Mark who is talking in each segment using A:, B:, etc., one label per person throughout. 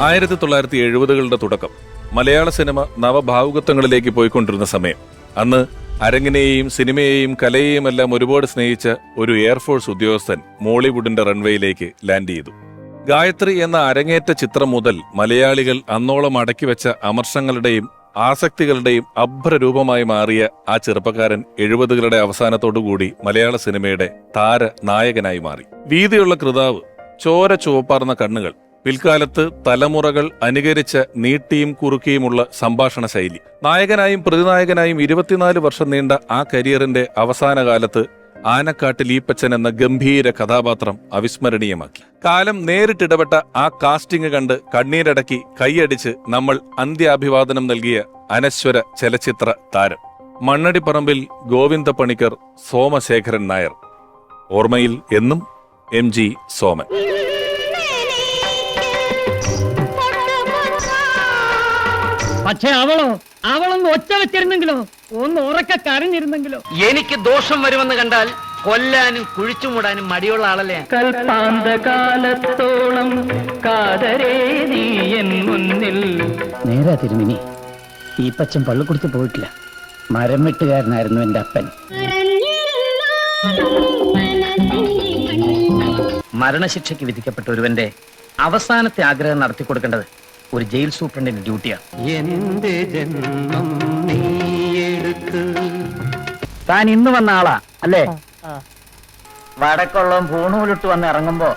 A: 1970-കളുടെ തുടക്കം. മലയാള സിനിമ നവഭാവുകത്വങ്ങളിലേക്ക് പോയിക്കൊണ്ടിരുന്ന സമയം. അന്ന് അരങ്ങിനെയും സിനിമയെയും കലയെയും എല്ലാം ഒരുപാട് സ്നേഹിച്ച ഒരു എയർഫോഴ്സ് ഉദ്യോഗസ്ഥൻ മോളിവുഡിന്റെ റൺവേയിലേക്ക് ലാൻഡ് ചെയ്തു. ഗായത്രി എന്ന അരങ്ങേറ്റ ചിത്രം മുതൽ മലയാളികൾ അന്നോളം അടക്കിവെച്ച അമർഷങ്ങളുടെയും ആസക്തികളുടെയും അഭ്രരൂപമായി മാറിയ ആ ചെറുപ്പക്കാരൻ 70-കളുടെ അവസാനത്തോടുകൂടി മലയാള സിനിമയുടെ താരനായകനായി മാറി. വീതിയുള്ള കൃതാവ്, ചോര ചുവപ്പാർന്ന കണ്ണുകൾ, പിൽക്കാലത്ത് തലമുറകൾ അനുകരിച്ച നീട്ടിയും കുറുക്കിയുമുള്ള സംഭാഷണ ശൈലി. നായകനായും പ്രതിനായകനായും 24 വർഷം നീണ്ട ആ കരിയറിന്റെ അവസാന കാലത്ത് ആനക്കാട്ടിൽ ഈപ്പച്ചൻ എന്ന ഗംഭീര കഥാപാത്രം അവിസ്മരണീയമാക്കി. കാലം നേരിട്ടിടപെട്ട ആ കാസ്റ്റിംഗ് കണ്ട് കണ്ണീരടക്കി കൈയടിച്ച് നമ്മൾ അന്ത്യാഭിവാദനം നൽകിയ അനശ്വര ചലച്ചിത്ര താരം. മണ്ണടിപ്പറമ്പിൽ ഗോവിന്ദ പണിക്കർ, സോമശേഖരൻ നായർ. ഓർമ്മയിൽ എന്നും MG സോമൻ.
B: പക്ഷെ അവളൊന്ന് ഒച്ച വെച്ചിരുന്നെങ്കിലോ, ഒന്ന് ഉറക്കെ കരഞ്ഞിരുന്നെങ്കിലോ.
C: എനിക്ക് ദോഷം വരുമെന്ന് കണ്ടാൽ കൊല്ലാനും കുഴിച്ചു മൂടാനും മടിയുള്ള ആളല്ലേ.
B: കൽപ്പാന്തകാലത്തോളം കാതരേ നീ എൻ മുന്നിൽ. നേരാ തിരുമിനി, ഈ പച്ചൻ പള്ളിക്കുടുത്ത് പോയിട്ടില്ല. മരം വെട്ടുകാരനായിരുന്നു എന്റെ അപ്പൻ.
C: മരണശിക്ഷയ്ക്ക് വിധിക്കപ്പെട്ട ഒരുവന്റെ അവസാനത്തെ ആഗ്രഹം നടത്തി കൊടുക്കേണ്ടത് ഒരു ജയിൽ സൂപ്രണ്ടിന്റെ ഡ്യൂട്ടിയാണ്.
B: എന്റെ ജന്മം നീയെടുത്ത്.
C: താൻ ഇന്ന് വന്ന ആളാ അല്ലേ? വടക്കുള്ളവും പൂണൂലിട്ട് വന്ന് ഇറങ്ങുമ്പോ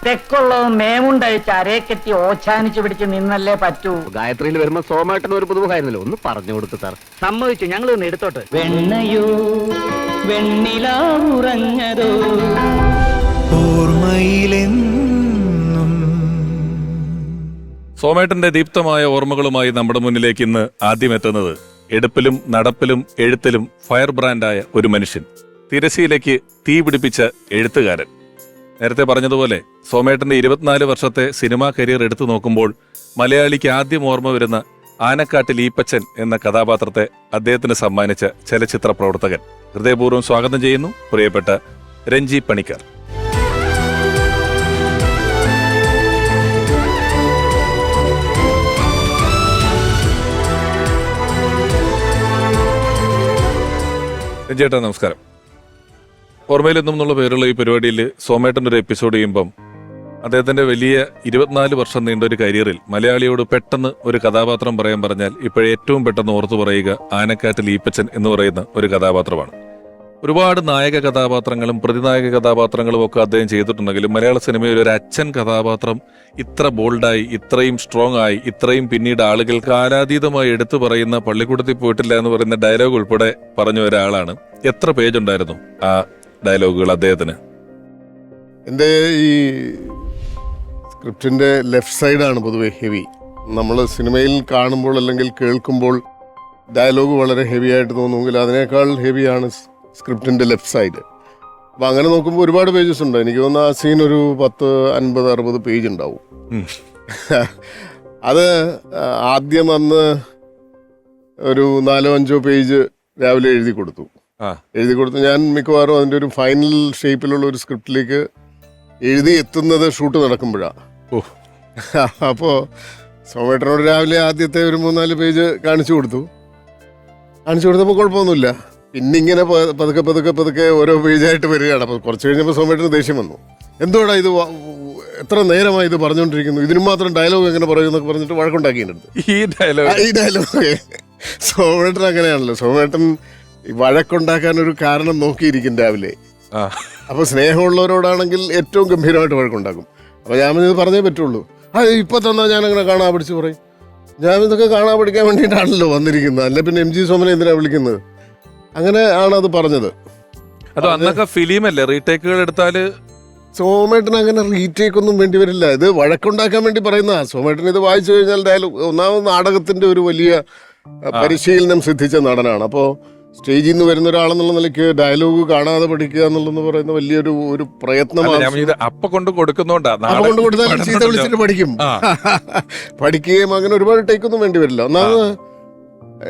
C: തെക്കുള്ളവും മേമുണ്ടഴിച്ച് അരേക്കെത്തി ഓച്ചാനിച്ചു പിടിച്ച് നിന്നല്ലേ പറ്റൂ.
D: ഗായത്രിയിൽ വരുമ്പോ സോമേട്ടൻ ഒരു പുതുമുഖമായിരുന്നല്ലോ, ഒന്ന് പറഞ്ഞു കൊടുത്തു സാർ.
C: സമ്മതിച്ചു, ഞങ്ങൾ ഒന്ന് എടുത്തോട്ട്.
B: വെണ്ണയോ വെണ്ണിലാവുറഞ്ഞതോ
E: ഓർമ്മയിലെന്നും.
A: സോമേട്ടന്റെ ദീപ്തമായ ഓർമ്മകളുമായി നമ്മുടെ മുന്നിലേക്ക് ഇന്ന് ആദ്യം എത്തുന്നത് എടുപ്പിലും നടപ്പിലും എഴുത്തിലും ഫയർ ബ്രാൻഡായ ഒരു മനുഷ്യൻ, തിരശീലയ്ക്ക് തീ പിടിപ്പിച്ച എഴുത്തുകാരൻ. നേരത്തെ പറഞ്ഞതുപോലെ സോമേട്ടന്റെ 24 വർഷത്തെ സിനിമാ കരിയർ എടുത്തു നോക്കുമ്പോൾ മലയാളിക്ക് ആദ്യം ഓർമ്മ വരുന്ന ആനക്കാട്ടിൽ ഈപ്പച്ചൻ എന്ന കഥാപാത്രത്തെ അദ്ദേഹത്തിന് സമ്മാനിച്ച ചലച്ചിത്ര പ്രവർത്തകൻ. ഹൃദയപൂർവ്വം സ്വാഗതം ചെയ്യുന്നു പ്രിയപ്പെട്ട രഞ്ജി പണിക്കർ. രഞ്ജേട്ടാ നമസ്കാരം. ഓർമ്മയിലെന്നും എന്നുള്ള പേരുള്ള ഈ പരിപാടിയിൽ സോമേട്ടൻ്റെ ഒരു എപ്പിസോഡ് ചെയ്യുമ്പം അദ്ദേഹത്തിന്റെ വലിയ 24 വർഷം നീണ്ട ഒരു കരിയറിൽ മലയാളിയോട് പെട്ടെന്ന് ഒരു കഥാപാത്രം പറയാൻ പറഞ്ഞാൽ ഇപ്പോഴേ ഏറ്റവും പെട്ടെന്ന് ഓർത്തു പറയുക ആനക്കാട്ടിൽ ഈപ്പച്ചൻ എന്ന് പറയുന്ന ഒരു കഥാപാത്രമാണ്. ഒരുപാട് നായക കഥാപാത്രങ്ങളും പ്രതിനായക കഥാപാത്രങ്ങളും ഒക്കെ അദ്ദേഹം ചെയ്തിട്ടുണ്ടെങ്കിലും മലയാള സിനിമയിൽ ഒരു അച്ഛൻ കഥാപാത്രം ഇത്ര ബോൾഡായി, ഇത്രയും സ്ട്രോങ് ആയി, ഇത്രയും പിന്നീട് ആളുകൾ കാലാതീതമായി എടുത്തു പറയുന്ന പള്ളിക്കൂടത്തിൽ പോയിട്ടില്ല എന്ന് പറയുന്ന ഡയലോഗ് ഉൾപ്പെടെ പറഞ്ഞ ഒരാളാണ്. എത്ര പേജ് ഉണ്ടായിരുന്നു ആ ഡയലോഗുകൾ അദ്ദേഹത്തിന്?
F: എൻ്റെ ഈ സ്ക്രിപ്റ്റിൻ്റെ ലെഫ്റ്റ് സൈഡാണ് പൊതുവെ ഹെവി. നമ്മൾ സിനിമയിൽ കാണുമ്പോൾ അല്ലെങ്കിൽ കേൾക്കുമ്പോൾ ഡയലോഗ് വളരെ ഹെവി ആയിട്ട് തോന്നുമെങ്കിൽ അതിനേക്കാൾ ഹെവിയാണ് സ്ക്രിപ്റ്റിൻ്റെ ലെഫ്റ്റ് സൈഡ്. അപ്പം അങ്ങനെ നോക്കുമ്പോൾ ഒരുപാട് പേജസ് ഉണ്ട്. എനിക്ക് തോന്നുന്നു ആ സീൻ ഒരു 10, 50, 60 പേജ് ഉണ്ടാവും. അത് ആദ്യം അന്ന് ഒരു 4-5 പേജ് രാവിലെ എഴുതി കൊടുത്തു. ഞാൻ മിക്കവാറും അതിൻ്റെ ഒരു ഫൈനൽ ഷേപ്പിലുള്ള ഒരു സ്ക്രിപ്റ്റിലേക്ക് എഴുതി എത്തുന്നത് ഷൂട്ട് നടക്കുമ്പോഴാണ്. അപ്പോൾ സോമേട്ടനോട് രാവിലെ ആദ്യത്തെ ഒരു 3-4 പേജ് കാണിച്ചു കൊടുത്തപ്പോൾ കുഴപ്പമൊന്നുമില്ല. പിന്നെ ഇങ്ങനെ പതുക്കെ ഓരോ പേജായിട്ട് വരികയാണ്. അപ്പോൾ കുറച്ച് കഴിഞ്ഞപ്പോൾ സോമേട്ടന് ദേഷ്യം വന്നു. എന്തുകൊണ്ടാ ഇത് എത്ര നേരമായി ഇത് പറഞ്ഞുകൊണ്ടിരിക്കുന്നു, ഇതിനും മാത്രം ഡയലോഗ് എങ്ങനെ പറയുമെന്നൊക്കെ പറഞ്ഞിട്ട് വഴക്കുണ്ടാക്കി എൻ്റെ അടുത്ത്. ഈ ഡയലോഗ് സോമേട്ടൻ അങ്ങനെയാണല്ലോ. സോമേട്ടൻ വഴക്കുണ്ടാക്കാൻ ഒരു കാരണം നോക്കിയിരിക്കും രാവിലെ. അപ്പോൾ സ്നേഹമുള്ളവരോടാണെങ്കിൽ ഏറ്റവും ഗംഭീരമായിട്ട് വഴക്കുണ്ടാക്കും. അപ്പോൾ ഞാൻ ഇത് പറഞ്ഞേ പറ്റുള്ളൂ. ഇപ്പം തന്നാൽ ഞാനങ്ങനെ കാണാൻ പഠിച്ച് പറയും. ഞാൻ ഇതൊക്കെ കാണാൻ പഠിക്കാൻ വേണ്ടിയിട്ടാണല്ലോ വന്നിരിക്കുന്നത്, അല്ല പിന്നെ MG സോമനെ എന്തിനാണ് വിളിക്കുന്നത്? അങ്ങനെ ആണ് അത് പറഞ്ഞത്.
A: അത് അന്നൊക്കെ ഫിലിമല്ലേ, റീടേക്കുകൾ എടുത്താല്
F: സോമേട്ടൻ അങ്ങനെ റീടേക്ക് ഒന്നും വേണ്ടി വരില്ല. ഇത് വഴക്കുണ്ടാക്കാൻ വേണ്ടി പറയുന്ന സോമേട്ടൻ ഇത് വായിച്ചു കഴിഞ്ഞാൽ ഡയലോഗ്, ഒന്നാമത് നാടകത്തിന്റെ ഒരു വലിയ പരിശീലനം സിദ്ധിച്ച നടനാണ്. അപ്പോൾ സ്റ്റേജിൽ നിന്ന് വരുന്ന ഒരാളെന്നുള്ള നിലയ്ക്ക് ഡയലോഗ് കാണാതെ പഠിക്കുക എന്നുള്ളതെന്ന് പറയുന്ന വലിയൊരു പ്രയത്നമാണ്.
A: അപ്പൊ കൊണ്ട് കൊടുക്കുന്നോണ്ടാണ്,
F: അപ്പൊ കൊണ്ട് കൊടുത്താൽ ചീത്ത വിളിച്ചിട്ട് പഠിക്കും. പഠിക്കുകയും അങ്ങനെ ഒരുപാട് ടേക്കൊന്നും വേണ്ടി വരില്ല. ഒന്നാമത്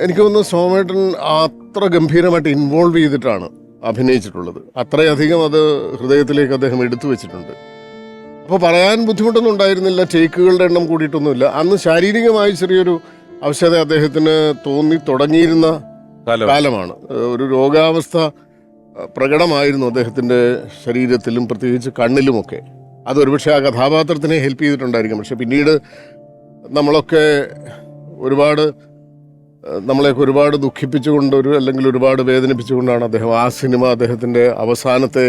F: എനിക്ക് തോന്നുന്നു സോമേട്ടൻ അത്ര ഗംഭീരമായിട്ട് ഇൻവോൾവ് ചെയ്തിട്ടാണ് അഭിനയിച്ചിട്ടുള്ളത്. അത്രയധികം അത് ഹൃദയത്തിലേക്ക് അദ്ദേഹം എടുത്തു വെച്ചിട്ടുണ്ട്. അപ്പോൾ പറയാൻ ബുദ്ധിമുട്ടൊന്നും ഉണ്ടായിരുന്നില്ല, ടേക്കുകളുടെ എണ്ണം കൂടിയിട്ടൊന്നുമില്ല. അന്ന് ശാരീരികമായി ചെറിയൊരു അവശത അദ്ദേഹത്തിന് തോന്നി തുടങ്ങിയിരുന്ന കാലമാണ്. ഒരു രോഗാവസ്ഥ പ്രകടമായിരുന്നു അദ്ദേഹത്തിൻ്റെ ശരീരത്തിലും പ്രത്യേകിച്ച് കണ്ണിലുമൊക്കെ. അതൊരുപക്ഷെ ആ കഥാപാത്രത്തിനെ ഹെൽപ്പ് ചെയ്തിട്ടുണ്ടായിരിക്കും. പക്ഷെ പിന്നീട് നമ്മളെയൊക്കെ ഒരുപാട് ദുഃഖിപ്പിച്ചുകൊണ്ട് അല്ലെങ്കിൽ ഒരുപാട് വേദനിപ്പിച്ചുകൊണ്ടാണ് അദ്ദേഹം ആ സിനിമ അദ്ദേഹത്തിൻ്റെ അവസാനത്തെ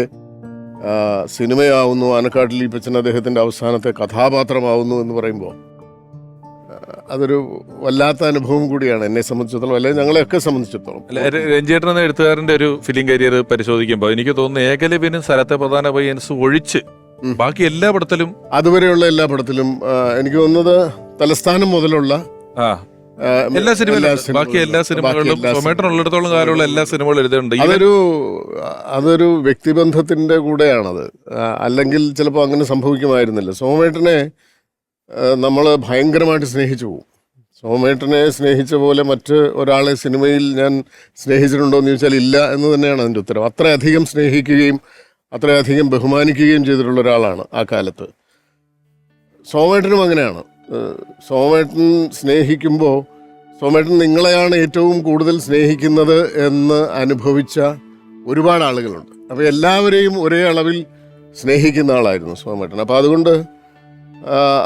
F: സിനിമയാവുന്നു. ആനക്കാട്ടിൽ ഈപ്പച്ചൻ അദ്ദേഹത്തിൻ്റെ അവസാനത്തെ കഥാപാത്രമാവുന്നു എന്ന് പറയുമ്പോൾ അതൊരു വല്ലാത്ത അനുഭവം കൂടിയാണ് എന്നെ സംബന്ധിച്ചിടത്തോളം, അല്ലെങ്കിൽ ഞങ്ങളെയൊക്കെ സംബന്ധിച്ചിടത്തോളം.
A: രഞ്ജേട്ടൻ എന്ന എഴുത്തുകാരന്റെ ഒരു ഫിലിം കരിയർ പരിശോധിക്കുമ്പോൾ എനിക്ക് തോന്നുന്നു ഏകലവ്യനും സ്ഥലത്തെ പ്രധാന പയ്യൻസ് ഒഴിച്ച് ബാക്കി എല്ലാ പടത്തിലും,
F: അതുവരെയുള്ള എല്ലാ പടത്തിലും എനിക്ക് തോന്നുന്നത് തലസ്ഥാനം മുതലുള്ള
A: എല്ലാ സിനിമയിലും ബാക്കി എല്ലാ സിനിമകളിലും സോമേട്ടനുള്ളിടത്തോളം കാലമുള്ള എല്ലാ സിനിമകളും എഴുതുന്നുണ്ട്.
F: അതൊരു വ്യക്തിബന്ധത്തിന്റെ കൂടെയാണത്. അല്ലെങ്കിൽ ചിലപ്പോൾ അങ്ങനെ സംഭവിക്കുമായിരുന്നില്ല. സോമേട്ടനെ നമ്മൾ ഭയങ്കരമായിട്ട് സ്നേഹിച്ചു പോകും. സോമേട്ടനെ സ്നേഹിച്ച പോലെ മറ്റ് ഒരാളെ സിനിമയിൽ ഞാൻ സ്നേഹിച്ചിട്ടുണ്ടോ എന്ന് ചോദിച്ചാൽ ഇല്ല എന്ന് തന്നെയാണ് അതിൻ്റെ ഉത്തരം. അത്രയധികം സ്നേഹിക്കുകയും അത്രയധികം ബഹുമാനിക്കുകയും ചെയ്തിട്ടുള്ള ഒരാളാണ് ആ കാലത്ത്. സോമേട്ടനും അങ്ങനെയാണ്. സോമേട്ടൻ സ്നേഹിക്കുമ്പോൾ സോമേട്ടൻ നിങ്ങളെയാണ് ഏറ്റവും കൂടുതൽ സ്നേഹിക്കുന്നത് എന്ന് അനുഭവിച്ച ഒരുപാട് ആളുകളുണ്ട്. അപ്പോൾ എല്ലാവരെയും ഒരേ അളവിൽ സ്നേഹിക്കുന്ന ആളായിരുന്നു സോമേട്ടൻ. അപ്പോൾ അതുകൊണ്ട്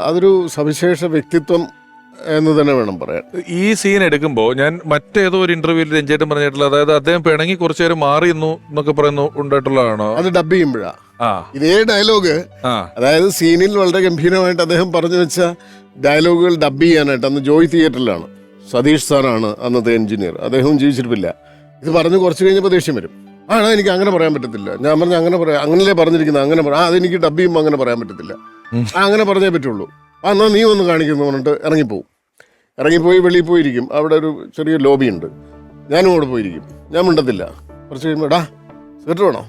F: അതൊരു സവിശേഷ വ്യക്തിത്വം എന്ന് തന്നെ വേണം പറയാൻ.
A: ഈ സീൻ എടുക്കുമ്പോൾ ഞാൻ മറ്റേതോ ഒരു ഇന്റർവ്യൂവിൽ രഞ്ജേട്ടൻ പറഞ്ഞിട്ടുള്ള, അതായത് അദ്ദേഹം പിണങ്ങി കുറച്ചു നേരം മാറിയിരുന്നു എന്നൊക്കെ പറയുന്നു ഉണ്ടായിട്ടുള്ളതാണോ?
F: അത് ഡബ് ചെയ്യുമ്പോഴാ ഇതേ ഡയലോഗ്, അതായത് സീനിൽ വളരെ ഗംഭീരമായിട്ട് അദ്ദേഹം പറഞ്ഞു വെച്ച ഡയലോഗുകൾ ഡബ് ചെയ്യാനായിട്ട് അന്ന് ജോയ് തിയേറ്ററിലാണ്. സതീഷ് സാറാണ് അന്നത്തെ എഞ്ചിനീയർ. അദ്ദേഹവും ജീവിച്ചിട്ടില്ല. ഇത് പറഞ്ഞു കുറച്ച് കഴിഞ്ഞപ്പോൾ ദേഷ്യം വരും. എനിക്ക് അങ്ങനെ പറയാൻ പറ്റത്തില്ല. ഞാൻ പറഞ്ഞു അങ്ങനെ പറയാം, അങ്ങനല്ലേ പറഞ്ഞിരിക്കുന്നത്, അങ്ങനെ പറയാം. അതെനിക്ക് ഡബ് ചെയ്യുമ്പോൾ അങ്ങനെ പറയാൻ പറ്റത്തില്ല, അങ്ങനെ പറഞ്ഞേ പറ്റുള്ളൂ. എന്നാൽ നീ ഒന്ന് കാണിക്കുന്നു പറഞ്ഞിട്ട് ഇറങ്ങിപ്പോയി വെളിയിൽ പോയിരിക്കും. അവിടെ ഒരു ചെറിയ ലോബി ഉണ്ട്, ഞാനും അവിടെ പോയിരിക്കും. ഞാൻ മിണ്ടത്തില്ല. കുറച്ച് കഴിയുമ്പോൾ സിഗരറ്റ് വേണോ,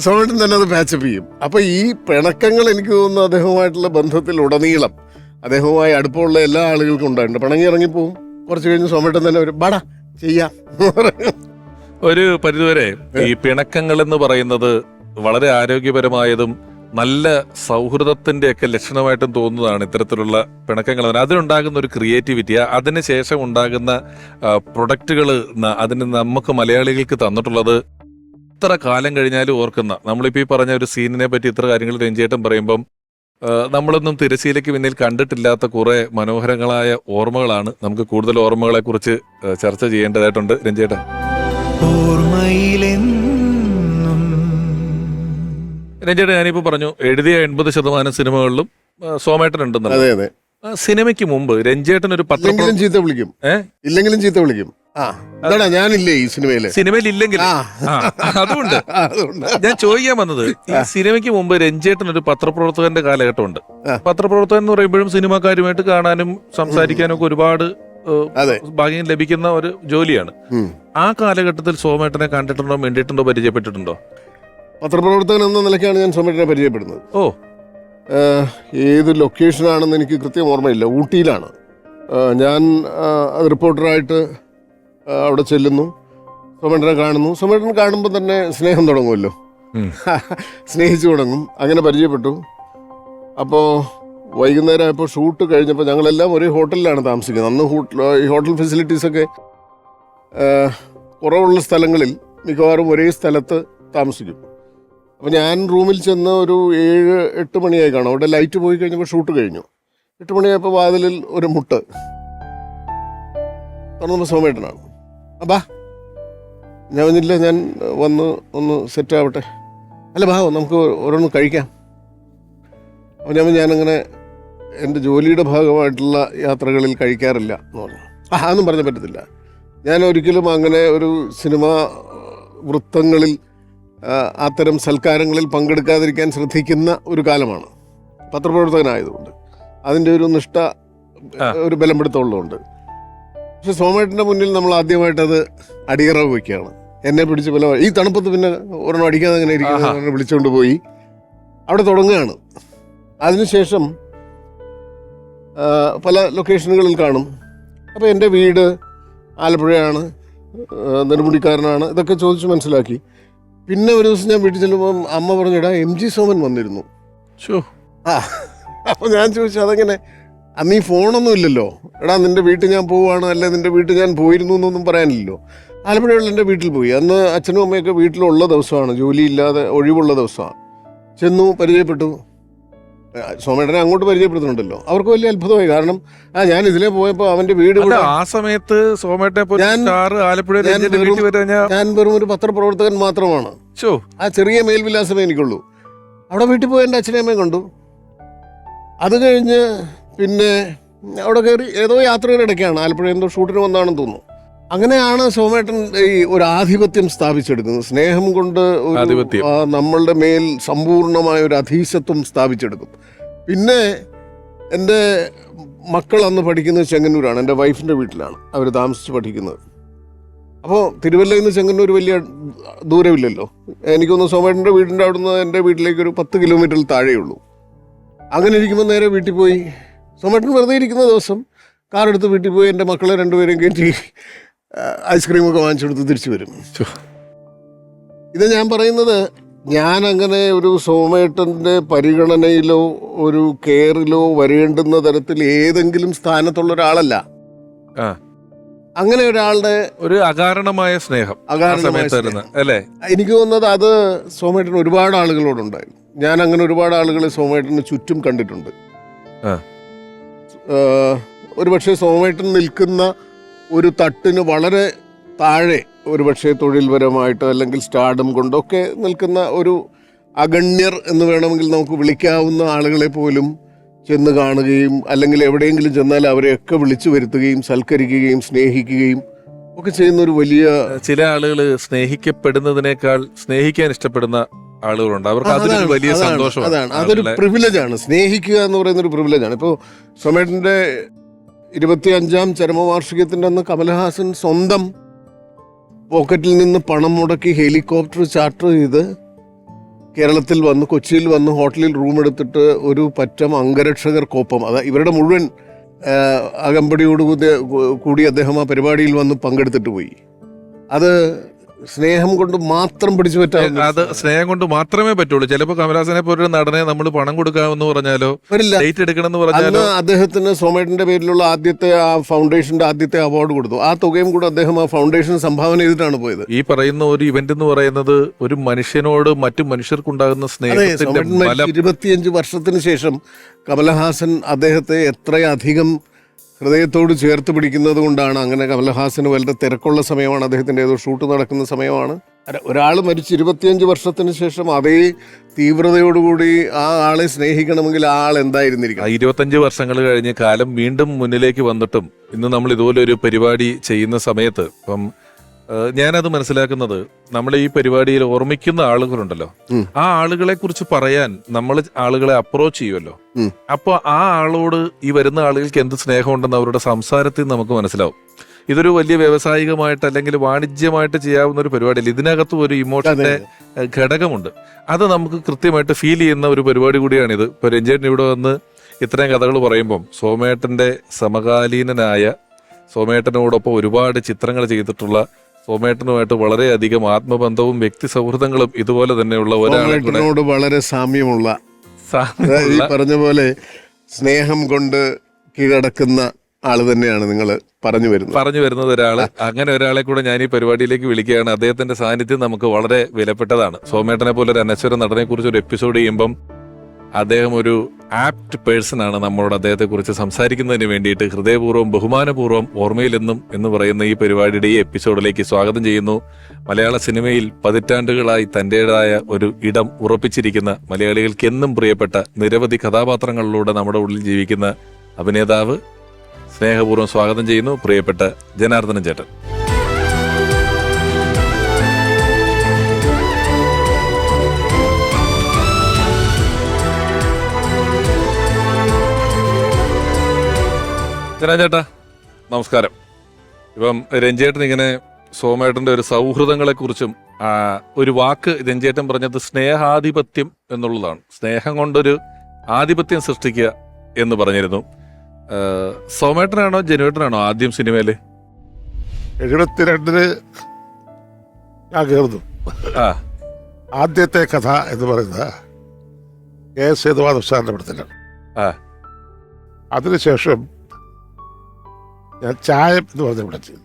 F: സോമേട്ടൻ തന്നെ അത് പാച്ചപ്പ് ചെയ്യും. അപ്പൊ ഈ പിണക്കങ്ങൾ എനിക്ക് തോന്നുന്നു അദ്ദേഹവുമായിട്ടുള്ള ബന്ധത്തിൽ ഉടനീളം അദ്ദേഹവുമായി അടുപ്പമുള്ള എല്ലാ ആളുകൾക്കും ഉണ്ടായിട്ടുണ്ട്. പിണങ്ങി ഇറങ്ങിപ്പോവും. കുറച്ച് കഴിഞ്ഞ് സോമേട്ടൻ തന്നെ ഒരു ബാടാ ചെയ്യാം.
A: ഒരു പരിധിവരെ ഈ പിണക്കങ്ങൾ എന്ന് പറയുന്നത് വളരെ ആരോഗ്യപരമായതും നല്ല സൗഹൃദത്തിന്റെ ഒക്കെ ലക്ഷണമായിട്ടും തോന്നുന്നതാണ് ഇത്തരത്തിലുള്ള പിണക്കങ്ങൾ. അതിനുണ്ടാകുന്ന ഒരു ക്രിയേറ്റിവിറ്റി, അതിനുശേഷം ഉണ്ടാകുന്ന പ്രൊഡക്റ്റുകൾ അതിന് നമുക്ക് മലയാളികൾക്ക് തന്നിട്ടുള്ളത് ഇത്ര കാലം കഴിഞ്ഞാലും ഓർക്കുന്ന. നമ്മളിപ്പോൾ ഈ പറഞ്ഞ ഒരു സീനിനെ പറ്റി ഇത്ര കാര്യങ്ങൾ രഞ്ജേട്ടൻ പറയുമ്പം നമ്മളൊന്നും തിരശ്ശീലയ്ക്ക് പിന്നിൽ കണ്ടിട്ടില്ലാത്ത കുറെ മനോഹരങ്ങളായ ഓർമ്മകളാണ്. നമുക്ക് കൂടുതൽ ഓർമ്മകളെ കുറിച്ച് ചർച്ച ചെയ്യേണ്ടതായിട്ടുണ്ട് രഞ്ജേട്ടൻ. രഞ്ജേട്ടൻ, ഞാനിപ്പോ പറഞ്ഞു എഴുതിയ 80% സിനിമകളിലും സോമേട്ടൻ ഉണ്ടെന്നല്ലോ.
F: അതെ അതെ.
A: സിനിമയ്ക്ക് മുമ്പ് രഞ്ജേട്ടൻ ഒരു
F: ചീത്ത വിളിക്കും, ഇല്ലെങ്കിലും ചീത്ത വിളിക്കും. ഞാനില്ലേ ഈ സിനിമയിൽ ഇല്ലെങ്കിൽ
A: അതുകൊണ്ട് ഞാൻ ചോദിക്കാൻ വന്നത്, ഈ സിനിമയ്ക്ക് മുമ്പ് രഞ്ജേട്ടൻ ഒരു പത്രപ്രവർത്തകന്റെ കാലഘട്ടമുണ്ട്. പത്രപ്രവർത്തകൻ എന്ന് പറയുമ്പോഴും സിനിമാക്കാരുമായിട്ട് കാണാനും സംസാരിക്കാനും ഒക്കെ ഒരുപാട് ഭാഗ്യം ലഭിക്കുന്ന ഒരു ജോലിയാണ്. ആ കാലഘട്ടത്തിൽ സോമേട്ടനെ കണ്ടിട്ടുണ്ടോ, വേണ്ടിയിട്ടുണ്ടോ, പരിചയപ്പെട്ടിട്ടുണ്ടോ?
F: പത്രപ്രവർത്തകൻ എന്ന നിലയ്ക്കാണ് ഞാൻ സോമേട്ടനെ പരിചയപ്പെടുന്നത്. ഏത് ലൊക്കേഷനാണെന്ന് എനിക്ക് കൃത്യം ഓർമ്മയില്ല. ഊട്ടിയിലാണ് ഞാൻ റിപ്പോർട്ടറായിട്ട് അവിടെ ചെല്ലുന്നു. സോമേട്ടനെ കാണുന്നു. സോമേട്ടനെ കാണുമ്പോൾ തന്നെ സ്നേഹം തുടങ്ങുമല്ലോ, സ്നേഹിച്ചു തുടങ്ങും. അങ്ങനെ പരിചയപ്പെട്ടു. അപ്പോൾ വൈകുന്നേരം ആയപ്പോൾ ഷൂട്ട് കഴിഞ്ഞപ്പോൾ ഞങ്ങളെല്ലാം ഒരേ ഹോട്ടലിലാണ് താമസിക്കുന്നത്. അന്ന് ഈ ഹോട്ടൽ ഫെസിലിറ്റീസൊക്കെ കുറവുള്ള സ്ഥലങ്ങളിൽ മിക്കവാറും ഒരേ സ്ഥലത്ത് താമസിക്കും. അപ്പോൾ ഞാൻ റൂമിൽ ചെന്ന് ഒരു 7-8 മണിയായി കാണും. അവിടെ ലൈറ്റ് പോയി കഴിഞ്ഞപ്പോൾ ഷൂട്ട് കഴിഞ്ഞു. 8 മണിയായപ്പോൾ വാതിലിൽ ഒരു മുട്ട് തുറന്നപ്പോൾ സോമേട്ടനാണ്. ബാ, ഞാൻ പറഞ്ഞില്ല, ഞാൻ വന്ന് ഒന്ന് സെറ്റ് ആവട്ടെ. അല്ല ബാ, നമുക്ക് ഓരോന്ന് കഴിക്കാം. അപ്പോൾ ഞാനങ്ങനെ എൻ്റെ ജോലിയുടെ ഭാഗമായിട്ടുള്ള യാത്രകളിൽ കഴിക്കാറില്ല എന്ന് പറഞ്ഞു. അതൊന്നും പറഞ്ഞാൽ പറ്റത്തില്ല. ഞാൻ ഒരിക്കലും അങ്ങനെ ഒരു സിനിമാ വൃത്തങ്ങളിൽ അത്തരം സൽക്കാരങ്ങളിൽ പങ്കെടുക്കാതിരിക്കാൻ ശ്രദ്ധിക്കുന്ന ഒരു കാലമാണ് പത്രപ്രവർത്തകനായതുകൊണ്ട്. അതിൻ്റെ ഒരു നിഷ്ഠ, ഒരു ബലം പിടുത്തമുള്ളതുകൊണ്ട്. പക്ഷെ സോമേട്ടൻ്റെ മുന്നിൽ നമ്മൾ ആദ്യമായിട്ടത് അടിയറവ് വയ്ക്കുകയാണ്. എന്നെ പിടിച്ച് ഈ തണുപ്പത്ത് പിന്നെ ഒരെണ്ണം അടിക്കാതെ അങ്ങനെ ഇരിക്കുന്ന വിളിച്ചുകൊണ്ട് പോയി അവിടെ തുടങ്ങുകയാണ്. അതിനുശേഷം പല ലൊക്കേഷനുകളിൽ കാണും. അപ്പോൾ എൻ്റെ വീട് ആലപ്പുഴയാണ്, നെടുമുടിക്കാരനാണ്, ഇതൊക്കെ ചോദിച്ച് മനസ്സിലാക്കി. പിന്നെ ഒരു ദിവസം ഞാൻ വീട്ടിൽ ചെല്ലുമ്പോൾ അമ്മ പറഞ്ഞു, എടാ MG സോമൻ വന്നിരുന്നു.
A: ഷോ
F: ആ അപ്പോൾ ഞാൻ ചോദിച്ചു അതെങ്ങനെ, അന്ന് ഈ ഫോണൊന്നും ഇല്ലല്ലോ, എടാ നിന്റെ വീട്ടിൽ ഞാൻ പോവുകയാണ്, അല്ലെ നിന്റെ വീട്ടിൽ ഞാൻ പോയിരുന്നു എന്നൊന്നും പറയാനില്ലല്ലോ. ആലപ്പുഴയുള്ള എൻ്റെ വീട്ടിൽ പോയി. അന്ന് അച്ഛനും അമ്മയൊക്കെ വീട്ടിലുള്ള ദിവസമാണ്, ജോലിയില്ലാതെ ഒഴിവുള്ള ദിവസമാണ്. ചെന്നു, പരിചയപ്പെട്ടു. സോമേട്ടനെ അങ്ങോട്ട് പരിചയപ്പെടുത്തുന്നുണ്ടല്ലോ. അവർക്ക് വലിയ അത്ഭുതമായി. കാരണം ഞാൻ ഇതിലെ പോയപ്പോൾ അവൻ്റെ വീട്
A: അല്ല, ആ സമയത്ത് സോമേട്ടെ ആലപ്പുഴ
F: ഞാൻ വെറും ഒരു പത്രപ്രവർത്തകൻ മാത്രമാണ്.
A: ഷോ
F: ആ ചെറിയ മേൽവിലാസമേ എനിക്കുള്ളൂ. അവിടെ വീട്ടിൽ പോയി എൻ്റെ അച്ഛനെ അമ്മയെ കണ്ടു. അത് കഴിഞ്ഞ് പിന്നെ അവിടെ കയറി ഏതോ യാത്രയുടെ ഇടയ്ക്കാണ്, ആലപ്പുഴ എന്തോ ഷൂട്ടിന് വന്നാണെന്ന് തോന്നുന്നു. അങ്ങനെയാണ് സോമേട്ടൻ ഈ ഒരു ആധിപത്യം സ്ഥാപിച്ചെടുക്കുന്നത്. സ്നേഹം കൊണ്ട് നമ്മളുടെ മേൽ സമ്പൂർണമായ ഒരു അധീശത്വം സ്ഥാപിച്ചെടുക്കും. പിന്നെ എൻ്റെ മക്കൾ അന്ന് പഠിക്കുന്നത് ചെങ്ങന്നൂരാണ്, എൻ്റെ വൈഫിൻ്റെ വീട്ടിലാണ് അവർ താമസിച്ച് പഠിക്കുന്നത്. അപ്പോൾ തിരുവല്ലയിൽ നിന്ന് ചെങ്ങന്നൂർ വലിയ ദൂരമില്ലല്ലോ. എനിക്കൊന്ന് സോമേട്ടൻ്റെ വീടിൻ്റെ അവിടുന്ന് എൻ്റെ വീട്ടിലേക്ക് ഒരു 10 കിലോമീറ്ററിൽ താഴെയുള്ളൂ. അങ്ങനെ ഇരിക്കുമ്പോൾ നേരെ വീട്ടിൽ പോയി, സോമേട്ടൻ വെറുതെ ഇരിക്കുന്ന ദിവസം കാറെടുത്ത് വീട്ടിൽ പോയി എൻ്റെ മക്കളെ രണ്ടുപേരെയും കയറ്റി ഐസ്ക്രീമൊക്കെ വാങ്ങിച്ചു കൊടുത്ത് തിരിച്ചു വരും. ഇത് ഞാൻ പറയുന്നത്, ഞാൻ അങ്ങനെ ഒരു സോമേട്ടൻ്റെ പരിഗണനയിലോ ഒരു കെയറിലോ വരേണ്ടുന്ന തരത്തിൽ ഏതെങ്കിലും സ്ഥാനത്തുള്ള ഒരാളല്ല. അങ്ങനെ ഒരാളുടെ
A: ഒരു അകാരണമായ സ്നേഹം അല്ലേ?
F: എനിക്ക് തോന്നുന്നത് അത് സോമേട്ടന് ഒരുപാട് ആളുകളോടുണ്ടായിരുന്നു. ഞാൻ അങ്ങനെ ഒരുപാട് ആളുകളെ സോമേട്ടന് ചുറ്റും കണ്ടിട്ടുണ്ട്. ഒരുപക്ഷെ സോമേട്ടൻ നിൽക്കുന്ന ഒരു തട്ടിന് വളരെ താഴെ ഒരുപക്ഷെ തൊഴിൽപരമായിട്ട് അല്ലെങ്കിൽ സ്റ്റാർഡം കൊണ്ടൊക്കെ നിൽക്കുന്ന ഒരു അഗണ്യർ എന്ന് വേണമെങ്കിൽ നമുക്ക് വിളിക്കാവുന്ന ആളുകളെ പോലും ചെന്ന് കാണുകയും അല്ലെങ്കിൽ എവിടെയെങ്കിലും ചെന്നാൽ അവരെയൊക്കെ വിളിച്ചു വരുത്തുകയും സൽക്കരിക്കുകയും സ്നേഹിക്കുകയും ഒക്കെ ചെയ്യുന്ന ഒരു വലിയ,
A: ചില ആളുകൾ സ്നേഹിക്കപ്പെടുന്നതിനേക്കാൾ സ്നേഹിക്കാൻ ഇഷ്ടപ്പെടുന്ന ആളുകളുണ്ട്. അവർക്ക് അതൊരു വലിയ സന്തോഷമാണ്.
F: അതാണ്, അതൊരു പ്രിവിലേജാണ്. സ്നേഹിക്കുക എന്ന് പറയുന്ന ഒരു പ്രിവിലേജാണ്. ഇപ്പോൾ സോമേട്ടൻ്റെ 25ാം ചരമവാർഷികത്തിൻ്റെ അന്ന് കമലഹാസൻ സ്വന്തം പോക്കറ്റിൽ നിന്ന് പണം മുടക്കി ഹെലികോപ്റ്റർ ചാർട്ടർ ചെയ്ത് കേരളത്തിൽ വന്ന്, കൊച്ചിയിൽ വന്ന് ഹോട്ടലിൽ റൂം എടുത്തിട്ട് ഒരു പറ്റം അംഗരക്ഷകർക്കൊപ്പം, ഇവരുടെ മുഴുവൻ അകമ്പടിയോടുകൂടി അദ്ദേഹം ആ പരിപാടിയിൽ വന്ന് പങ്കെടുത്തിട്ട് പോയി. അത് സ്നേഹം കൊണ്ട് മാത്രം പിടിച്ചു പറ്റാം.
A: അത് സ്നേഹം കൊണ്ട് മാത്രമേ പറ്റുള്ളൂ. ചിലപ്പോൾ കമലഹാസനെ പോലൊരു നടനെ നമ്മൾ പണം കൊടുക്കാമെന്ന് പറഞ്ഞാലോ, ഡേറ്റ് എടുക്കണമെന്ന് പറഞ്ഞാലോ.
F: അദ്ദേഹത്തിന് സോമേട്ടന്റെ പേരിലുള്ള ആദ്യത്തെ ആ ഫൗണ്ടേഷന്റെ ആദ്യത്തെ അവാർഡ് കൊടുത്തു. ആ തുകയും കൂടെ അദ്ദേഹം ആ ഫൗണ്ടേഷൻ സംഭാവന ചെയ്തിട്ടാണ് പോയത്.
A: ഈ പറയുന്ന ഒരു ഇവന്റ് എന്ന് പറയുന്നത് ഒരു മനുഷ്യനോട് മറ്റു മനുഷ്യർക്കുണ്ടാകുന്ന സ്നേഹത്തിന്റെ
F: 25 വർഷത്തിന് ശേഷം കമലഹാസൻ അദ്ദേഹത്തെ എത്രയധികം ഹൃദയത്തോട് ചേർത്ത് പിടിക്കുന്നത് കൊണ്ടാണ്. അങ്ങനെ കമലഹാസന് വളരെ തിരക്കുള്ള സമയമാണ്, അദ്ദേഹത്തിൻ്റെ ഏതോ ഷൂട്ട് നടക്കുന്ന സമയമാണ്. ഒരാൾ മരിച്ച് 25 വർഷത്തിന് ശേഷം അതേ തീവ്രതയോടുകൂടി ആ ആളെ സ്നേഹിക്കണമെങ്കിൽ ആ ആൾ എന്തായിരുന്നിരിക്കും.
A: 25 വർഷങ്ങൾ കഴിഞ്ഞ് കാലം വീണ്ടും മുന്നിലേക്ക് വന്നിട്ടും ഇന്ന് നമ്മൾ ഇതുപോലെ ഒരു പരിപാടി ചെയ്യുന്ന സമയത്ത് ഇപ്പം ഞാനത് മനസ്സിലാക്കുന്നത്, നമ്മൾ ഈ പരിപാടിയിൽ ഓർമ്മിക്കുന്ന ആളുകളുണ്ടല്ലോ, ആ ആളുകളെ കുറിച്ച് പറയാൻ നമ്മൾ ആളുകളെ അപ്രോച്ച് ചെയ്യുമല്ലോ. അപ്പൊ ആ ആളോട് ഈ വരുന്ന ആളുകൾക്ക് എന്ത് സ്നേഹമുണ്ടെന്ന് അവരുടെ സംസാരത്തിൽ നമുക്ക് മനസ്സിലാവും. ഇതൊരു വലിയ വ്യാവസായികമായിട്ട് അല്ലെങ്കിൽ വാണിജ്യമായിട്ട് ചെയ്യാവുന്ന ഒരു പരിപാടിയല്ല. ഇതിനകത്ത് ഒരു ഇമോഷന്റെ ഘടകമുണ്ട്. അത് നമുക്ക് കൃത്യമായിട്ട് ഫീൽ ചെയ്യുന്ന ഒരു പരിപാടി കൂടിയാണിത്. ഇപ്പൊ രഞ്ജേട്ടൻ ഇവിടെ വന്ന് ഇത്രയും കഥകൾ പറയുമ്പം സോമേട്ടന്റെ സമകാലീനനായ, സോമേട്ടനോടൊപ്പം ഒരുപാട് ചിത്രങ്ങൾ ചെയ്തിട്ടുള്ള, സോമേട്ടനുമായിട്ട് വളരെയധികം ആത്മബന്ധവും വ്യക്തി സൗഹൃദങ്ങളും ഇതുപോലെ തന്നെയുള്ള
F: ഒരാളോട് വളരെ സാമ്യമുള്ള, ഈ പറഞ്ഞ പോലെ സ്നേഹം കൊണ്ട് കീഴടക്കുന്ന ആള് തന്നെയാണ് നിങ്ങൾ പറഞ്ഞു വരുന്നത്
A: ഒരാള്. അങ്ങനെ ഒരാളെ കൂടെ ഞാൻ ഈ പരിപാടിയിലേക്ക് വിളിക്കുകയാണ്. അദ്ദേഹത്തിന്റെ സാന്നിധ്യം നമുക്ക് വളരെ വിലപ്പെട്ടതാണ്. സോമേട്ടനെ പോലെ ഒരു അനശ്വര നടനെ കുറിച്ച് ഒരു എപ്പിസോഡ് ചെയ്യുമ്പം അദ്ദേഹം ഒരു ആപ്റ്റ് പേഴ്സൺ ആണ്. നമ്മളോട് അദ്ദേഹത്തെ കുറിച്ച് സംസാരിക്കുന്നതിന് വേണ്ടിയിട്ട് ഹൃദയപൂർവ്വം ബഹുമാനപൂർവ്വം ഓർമ്മയിലെന്നും എന്ന് പറയുന്ന ഈ പരിപാടിയുടെ ഈ എപ്പിസോഡിലേക്ക് സ്വാഗതം ചെയ്യുന്നു. മലയാള സിനിമയിൽ പതിറ്റാണ്ടുകളായി തന്റേതായ ഒരു ഇടം ഉറപ്പിച്ചിരിക്കുന്ന, മലയാളികൾക്ക് എന്നും പ്രിയപ്പെട്ട നിരവധി കഥാപാത്രങ്ങളിലൂടെ നമ്മുടെ ഉള്ളിൽ ജീവിക്കുന്ന അഭിനേതാവ്, സ്നേഹപൂർവ്വം സ്വാഗതം ചെയ്യുന്നു പ്രിയപ്പെട്ട ജനാർദ്ദനൻ ചേട്ടൻ. ചേട്ടാ നമസ്കാരം. ഇപ്പം രഞ്ജേട്ടൻ ഇങ്ങനെ സോമേട്ടന്റെ ഒരു സൗഹൃദങ്ങളെ കുറിച്ചും ഒരു വാക്ക് രഞ്ജേട്ടൻ പറഞ്ഞത് സ്നേഹാധിപത്യം എന്നുള്ളതാണ്. സ്നേഹം കൊണ്ടൊരു ആധിപത്യം സൃഷ്ടിക്കുക എന്ന് പറഞ്ഞിരുന്നു. സോമേട്ടനാണോ ജനുവേട്ടനാണോ ആദ്യം സിനിമയില്?
G: 72 ഞാൻ കയറുന്നു. ആദ്യത്തെ കഥ എന്ന് പറയുന്നത് കെ എസ് സേതുമാധവ സാറിന്റെ പടത്തിലാണ്.
A: ആ.
G: അതിനുശേഷം ഞാൻ ചായം എന്ന് പറഞ്ഞ ഇവിടെ ചെയ്തു.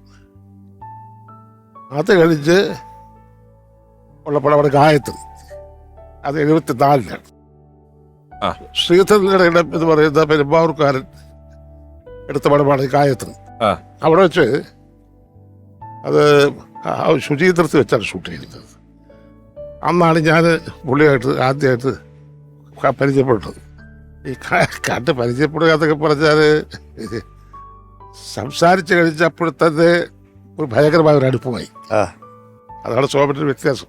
G: അത് കഴിഞ്ഞ് ഉള്ള പടമാണ് ഗായത്രി. അത് 74-ലാണ്.
A: ആ.
G: ശ്രീധരന്റെ ഇടം എന്ന് പറയുന്ന പെരുമ്പാവൂർക്കാരൻ എടുത്ത പടമാണ് ഗായത്രി.
A: ആ.
G: അവിടെ വെച്ച് അത് ശുചീന്ദ്രത്തിൽ വെച്ചാണ് ഷൂട്ട് ചെയ്തിരുന്നത്. അന്നാണ് ഞാൻ പുള്ളിയായിട്ട് ആദ്യമായിട്ട് പരിചയപ്പെട്ടത്. ഈ കണ്ട് പരിചയപ്പെടുക എന്നൊക്കെ പറഞ്ഞാൽ സംസാരിച്ച് കഴിഞ്ഞപ്പോൾ തന്നെ ഒരു ഭയങ്കരമായ ഒരു അടുപ്പമായി. അതാണ് സോമന്റെ വ്യത്യാസം.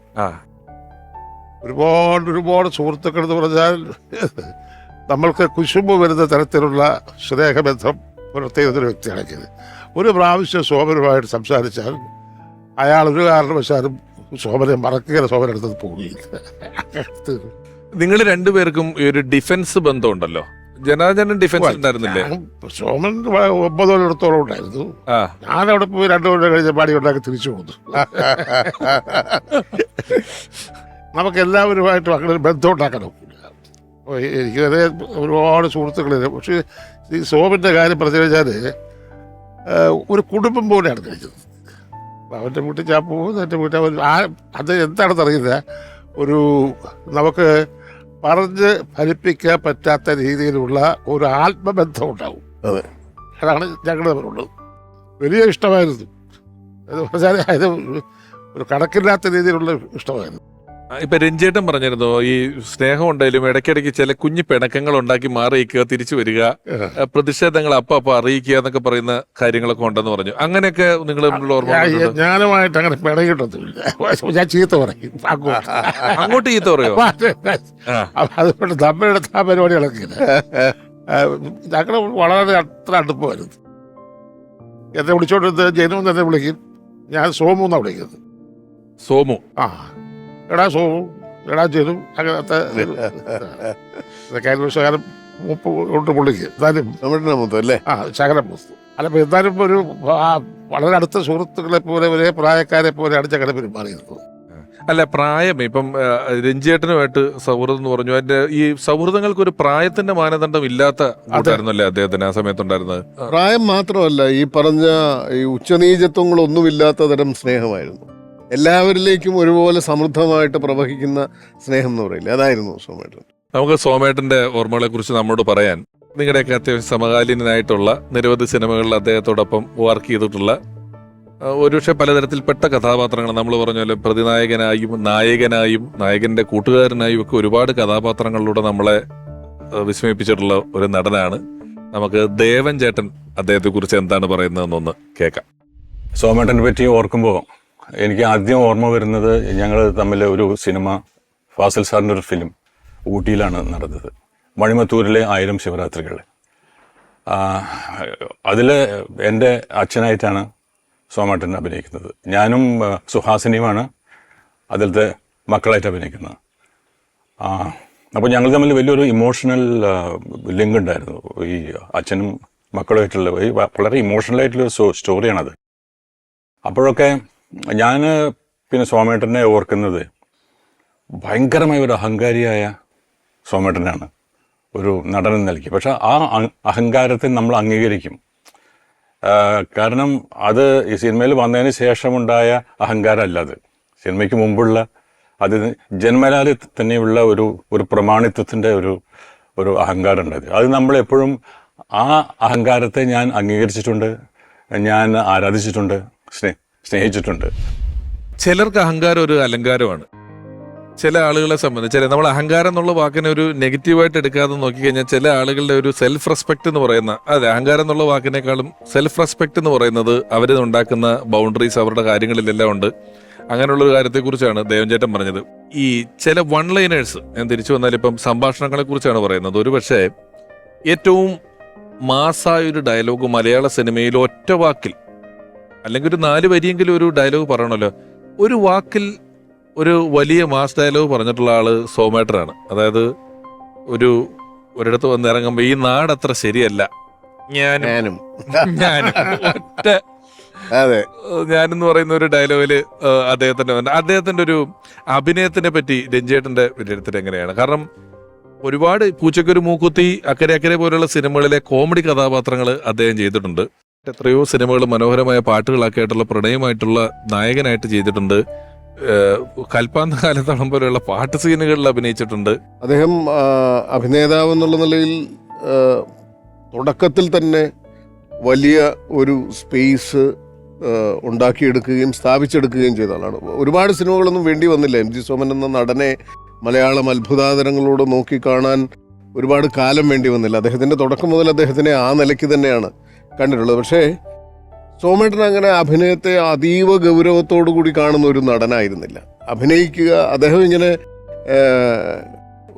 G: ഒരുപാട് സുഹൃത്തുക്കൾ എന്ന് പറഞ്ഞാൽ നമ്മൾക്ക് കുശുമ്പ് വരുന്ന തരത്തിലുള്ള സ്നേഹബന്ധം പുലർത്തിയിരുന്നൊരു വ്യക്തിയാണെങ്കിൽ ഒരു പ്രാവശ്യം സോമനുമായിട്ട് സംസാരിച്ചാൽ അയാൾ ഒരു കാരണവശാലും സോമനെ മറക്കുകയോ സോമനെ അടുത്തത് പോവുകയില്ല.
A: നിങ്ങൾ രണ്ടുപേർക്കും ഈ ഒരു ഡിഫൻസ് ബന്ധമുണ്ടല്ലോ. ജനാർദ്ദനൻ ഡിഫൻസ് ഉണ്ടായിരുന്നില്ലേ?
G: സോമൻ 9 കൊല്ലത്തോളം ഉണ്ടായിരുന്നു. ഞാനവിടെ പോയി 2 കൊല്ലം കഴിഞ്ഞ പാടി ഉണ്ടാക്കി തിരിച്ചു പോകുന്നു. നമുക്ക് എല്ലാവരുമായിട്ടും അങ്ങനെ ഒരു ബന്ധം ഉണ്ടാക്കണം. എനിക്ക് വരെ ഒരുപാട് സുഹൃത്തുക്കളില്ല. പക്ഷേ ഈ സോമന്റെ കാര്യം പറഞ്ഞു കഴിഞ്ഞാൽ ഒരു കുടുംബം പോലെയാണ് കഴിച്ചത്. അവൻ്റെ വീട്ടിൽ ഞാൻ പോകുന്നത്, എൻ്റെ വീട്ടിൽ അത് എന്താണെന്ന് അറിയില്ല, ഒരു നമുക്ക് പറഞ്ഞ് ഫലിപ്പിക്കാൻ പറ്റാത്ത രീതിയിലുള്ള ഒരു ആത്മബന്ധം ഉണ്ടാവും. അതാണ് ഞങ്ങൾ തമ്മിലുള്ളത്. വലിയ ഇഷ്ടമായിരുന്നു. അത് പറഞ്ഞാൽ അത് ഒരു കണക്കില്ലാത്ത രീതിയിലുള്ള ഇഷ്ടമായിരുന്നു.
A: ഇപ്പൊ രഞ്ജേട്ടൻ പറഞ്ഞിരുന്നു ഈ സ്നേഹം ഉണ്ടായാലും ഇടയ്ക്കിടയ്ക്ക് ചില കുഞ്ഞു പിണക്കങ്ങൾ ഉണ്ടാക്കി മാറിയിക്കുക, തിരിച്ചു വരിക, പ്രതിഷേധങ്ങൾ അപ്പൊ അറിയിക്കുക എന്നൊക്കെ പറയുന്ന കാര്യങ്ങളൊക്കെ ഉണ്ടെന്ന് പറഞ്ഞു. അങ്ങനെയൊക്കെ നിങ്ങൾ ഓർമ്മ?
G: ഞാനുമായിട്ട് അങ്ങനെ പിണങ്ങിയിട്ടൊന്നുമില്ല. ഞാൻ ചീത്ത പറയും,
A: അങ്ങോട്ട് ചീത്ത പറയോ?
G: അതുകൊണ്ട് നമ്മളുടെ ആ പരിപാടികളൊക്കെ ഞങ്ങൾ വളരെ അത്ര അടുപ്പമായിരുന്നു. എന്നെ വിളിച്ചോണ്ടിരുന്നത് ജനവും തന്നെ വിളിക്കും, ഞാൻ സോമു എന്നാണ് വിളിക്കുന്നത്.
A: സോമു?
G: ആ, എടാ സോമു, എടാ ജനു, അങ്ങനത്തെ ശകലം മൂപ്പ് കൊണ്ട് പുള്ളിക്ക്. എന്നാലും ശകലം മൂത്ത് അല്ല, എന്നാലും ഒരു വളരെ അടുത്ത സുഹൃത്തുക്കളെ പോലെ ഒരേ പ്രായക്കാരെ പോലെയാണ് ഞങ്ങളുടെ പെരുമാറിയിരുന്നത്.
A: അല്ല, പ്രായം ഇപ്പം രഞ്ജേട്ടനുമായിട്ട് സൗഹൃദം എന്ന് പറഞ്ഞു. അതിന്റെ ഈ സൗഹൃദങ്ങൾക്ക് ഒരു പ്രായത്തിന്റെ മാനദണ്ഡം ഇല്ലാത്ത കൂട്ടായിരുന്നല്ലേ അദ്ദേഹത്തിന് ആ സമയത്തുണ്ടായിരുന്നത്?
F: പ്രായം മാത്രമല്ല, ഈ പറഞ്ഞ ഈ ഉച്ചനീചത്വങ്ങളൊന്നുമില്ലാത്ത തരം സ്നേഹമായിരുന്നു. എല്ലാവരിലേക്കും ഒരുപോലെ സമൃദ്ധമായിട്ട് പ്രവഹിക്കുന്ന സ്നേഹം എന്ന് പറയില്ല, അതായിരുന്നു സോമേട്ടൻ.
A: നമുക്ക് സോമേട്ടന്റെ ഓർമ്മകളെ കുറിച്ച് നമ്മോട് പറയാൻ, നിങ്ങളുടെയൊക്കെ അത്യാവശ്യം സമകാലീനായിട്ടുള്ള നിരവധി സിനിമകളിൽ അദ്ദേഹത്തോടൊപ്പം വർക്ക് ചെയ്തിട്ടുള്ള ഒരുപക്ഷെ പലതരത്തിൽപ്പെട്ട കഥാപാത്രങ്ങൾ, നമ്മൾ പറഞ്ഞ പോലെ പ്രതിനായകനായും നായകനായും നായകന്റെ കൂട്ടുകാരനായും ഒക്കെ ഒരുപാട് കഥാപാത്രങ്ങളിലൂടെ നമ്മളെ വിസ്മയിപ്പിച്ചിട്ടുള്ള ഒരു നടനാണ്. നമുക്ക് ദേവൻ ചേട്ടൻ അദ്ദേഹത്തെ കുറിച്ച് എന്താണ് പറയുന്നതെന്നൊന്ന് കേൾക്കാം.
H: സോമേട്ടനെ പറ്റി ഓർക്കുമ്പോൾ എനിക്ക് ആദ്യം ഓർമ്മ വരുന്നത്, ഞങ്ങൾ തമ്മിൽ ഒരു സിനിമ, ഫാസിൽ സാറിൻ്റെ ഒരു ഫിലിം ഊട്ടിയിലാണ് നടന്നത്, മണിമത്തൂരിലെ 1000 ശിവരാത്രികൾ. അതിൽ എൻ്റെ അച്ഛനായിട്ടാണ് സോമേട്ടൻ അഭിനയിക്കുന്നത്. ഞാനും സുഹാസിനിയുമാണ് അതിലത്തെ മക്കളായിട്ട് അഭിനയിക്കുന്നത്. അപ്പോൾ ഞങ്ങൾ തമ്മിൽ വലിയൊരു ഇമോഷണൽ ലിങ്ക് ഉണ്ടായിരുന്നു. ഈ അച്ഛനും മക്കളുമായിട്ടുള്ള വളരെ ഇമോഷണലായിട്ടുള്ളൊരു സ്റ്റോറിയാണത്. അപ്പോഴൊക്കെ ഞാൻ പിന്നെ സോമേട്ടനെ ഓർക്കുന്നത് ഭയങ്കരമായ ഒരു അഹങ്കാരിയായ സോമേട്ടനാണ് ഒരു നടൻ നൽകി. പക്ഷെ ആ അഹങ്കാരത്തെ നമ്മൾ അംഗീകരിക്കും. കാരണം അത് ഈ സിനിമയിൽ വന്നതിന് ശേഷമുണ്ടായ അഹങ്കാരമല്ല, അത് സിനിമയ്ക്ക് മുമ്പുള്ള, അത് ജന്മനാല് തന്നെയുള്ള ഒരു പ്രമാണിത്വത്തിൻ്റെ ഒരു അഹങ്കാരം ഉണ്ട്. അത് നമ്മളെപ്പോഴും ആ അഹങ്കാരത്തെ ഞാൻ അംഗീകരിച്ചിട്ടുണ്ട്, ഞാൻ ആരാധിച്ചിട്ടുണ്ട്, സ്നേഹിച്ചിട്ടുണ്ട്.
A: ചിലർക്ക് അഹങ്കാരം ഒരു അലങ്കാരമാണ്. ചില ആളുകളെ സംബന്ധിച്ച് നമ്മൾ അഹങ്കാരം എന്നുള്ള വാക്കിനെ ഒരു നെഗറ്റീവായിട്ട് എടുക്കാതെ നോക്കിക്കഴിഞ്ഞാൽ ചില ആളുകളുടെ ഒരു സെൽഫ് റെസ്പെക്ട് എന്ന് പറയുന്ന, അതെ, അഹങ്കാരം എന്നുള്ള വാക്കിനേക്കാളും സെൽഫ് റെസ്പെക്ട് എന്ന് പറയുന്നത് അവർ ഉണ്ടാക്കുന്ന ബൗണ്ടറീസ് അവരുടെ കാര്യങ്ങളിലെല്ലാം ഉണ്ട്. അങ്ങനെയുള്ളൊരു കാര്യത്തെക്കുറിച്ചാണ് ദേവൻചേട്ടൻ പറഞ്ഞത്. ഈ ചില വൺ ലൈനേഴ്സ്, ഞാൻ തിരിച്ചു വന്നാൽ ഇപ്പം സംഭാഷണങ്ങളെ കുറിച്ചാണ് പറയുന്നത്. ഒരു പക്ഷേ ഏറ്റവും മാസായൊരു ഡയലോഗ് മലയാള സിനിമയിൽ ഒറ്റ വാക്കിൽ, അല്ലെങ്കിൽ ഒരു 4 വരിയെങ്കിലും ഒരു ഡയലോഗ് പറയണമല്ലോ, ഒരു വാക്കിൽ ഒരു വലിയ മാസ് ഡയലോഗ് പറഞ്ഞിട്ടുള്ള ആള് സോമേട്ടനാണ്. അതായത് ഒരിടത്ത് വന്നിറങ്ങുമ്പോൾ ഈ നാടത്ര ശരിയല്ല, ഞാനും ഒറ്റ
F: അതെ.
A: ഞാനെന്ന് പറയുന്ന ഒരു ഡയലോഗില് അദ്ദേഹത്തിന്റെ ഒരു അഭിനയത്തിനെ പറ്റി രഞ്ജേട്ടന്റെ വിലയിരുത്തൽ എങ്ങനെയാണ്? കാരണം ഒരുപാട് പൂച്ചക്കൊരു മൂക്കുത്തി, അക്കരെ അക്കരെ പോലുള്ള സിനിമകളിലെ കോമഡി കഥാപാത്രങ്ങൾ അദ്ദേഹം ചെയ്തിട്ടുണ്ട്. എത്രയോ സിനിമകൾ മനോഹരമായ പാട്ടുകളാക്കിയായിട്ടുള്ള പ്രണയമായിട്ടുള്ള നായകനായിട്ട് ചെയ്തിട്ടുണ്ട്. കൽപ്പാന്ത കാലത്തോളം പോലെയുള്ള പാട്ട് സീനുകളിൽ അഭിനയിച്ചിട്ടുണ്ട്.
F: അദ്ദേഹം അഭിനേതാവ് എന്നുള്ള നിലയിൽ തുടക്കത്തിൽ തന്നെ വലിയ ഒരു സ്പേസ് ഉണ്ടാക്കിയെടുക്കുകയും സ്ഥാപിച്ചെടുക്കുകയും ചെയ്ത ആളാണ്. ഒരുപാട് സിനിമകളൊന്നും വേണ്ടി വന്നില്ല. എം ജി സോമൻ എന്ന നടനെ മലയാളം അത്ഭുതാതരങ്ങളോട് നോക്കിക്കാണാൻ ഒരുപാട് കാലം വേണ്ടി വന്നില്ല. അദ്ദേഹത്തിൻ്റെ തുടക്കം മുതൽ അദ്ദേഹത്തിനെ ആ നിലയ്ക്ക് തന്നെയാണ് കണ്ടിട്ടുള്ളത്. പക്ഷേ സോമേട്ടൻ അങ്ങനെ അഭിനയത്തെ അതീവ ഗൗരവത്തോടു കൂടി കാണുന്ന ഒരു നടനായിരുന്നില്ല. അഭിനയിക്കുക, അദ്ദേഹം ഇങ്ങനെ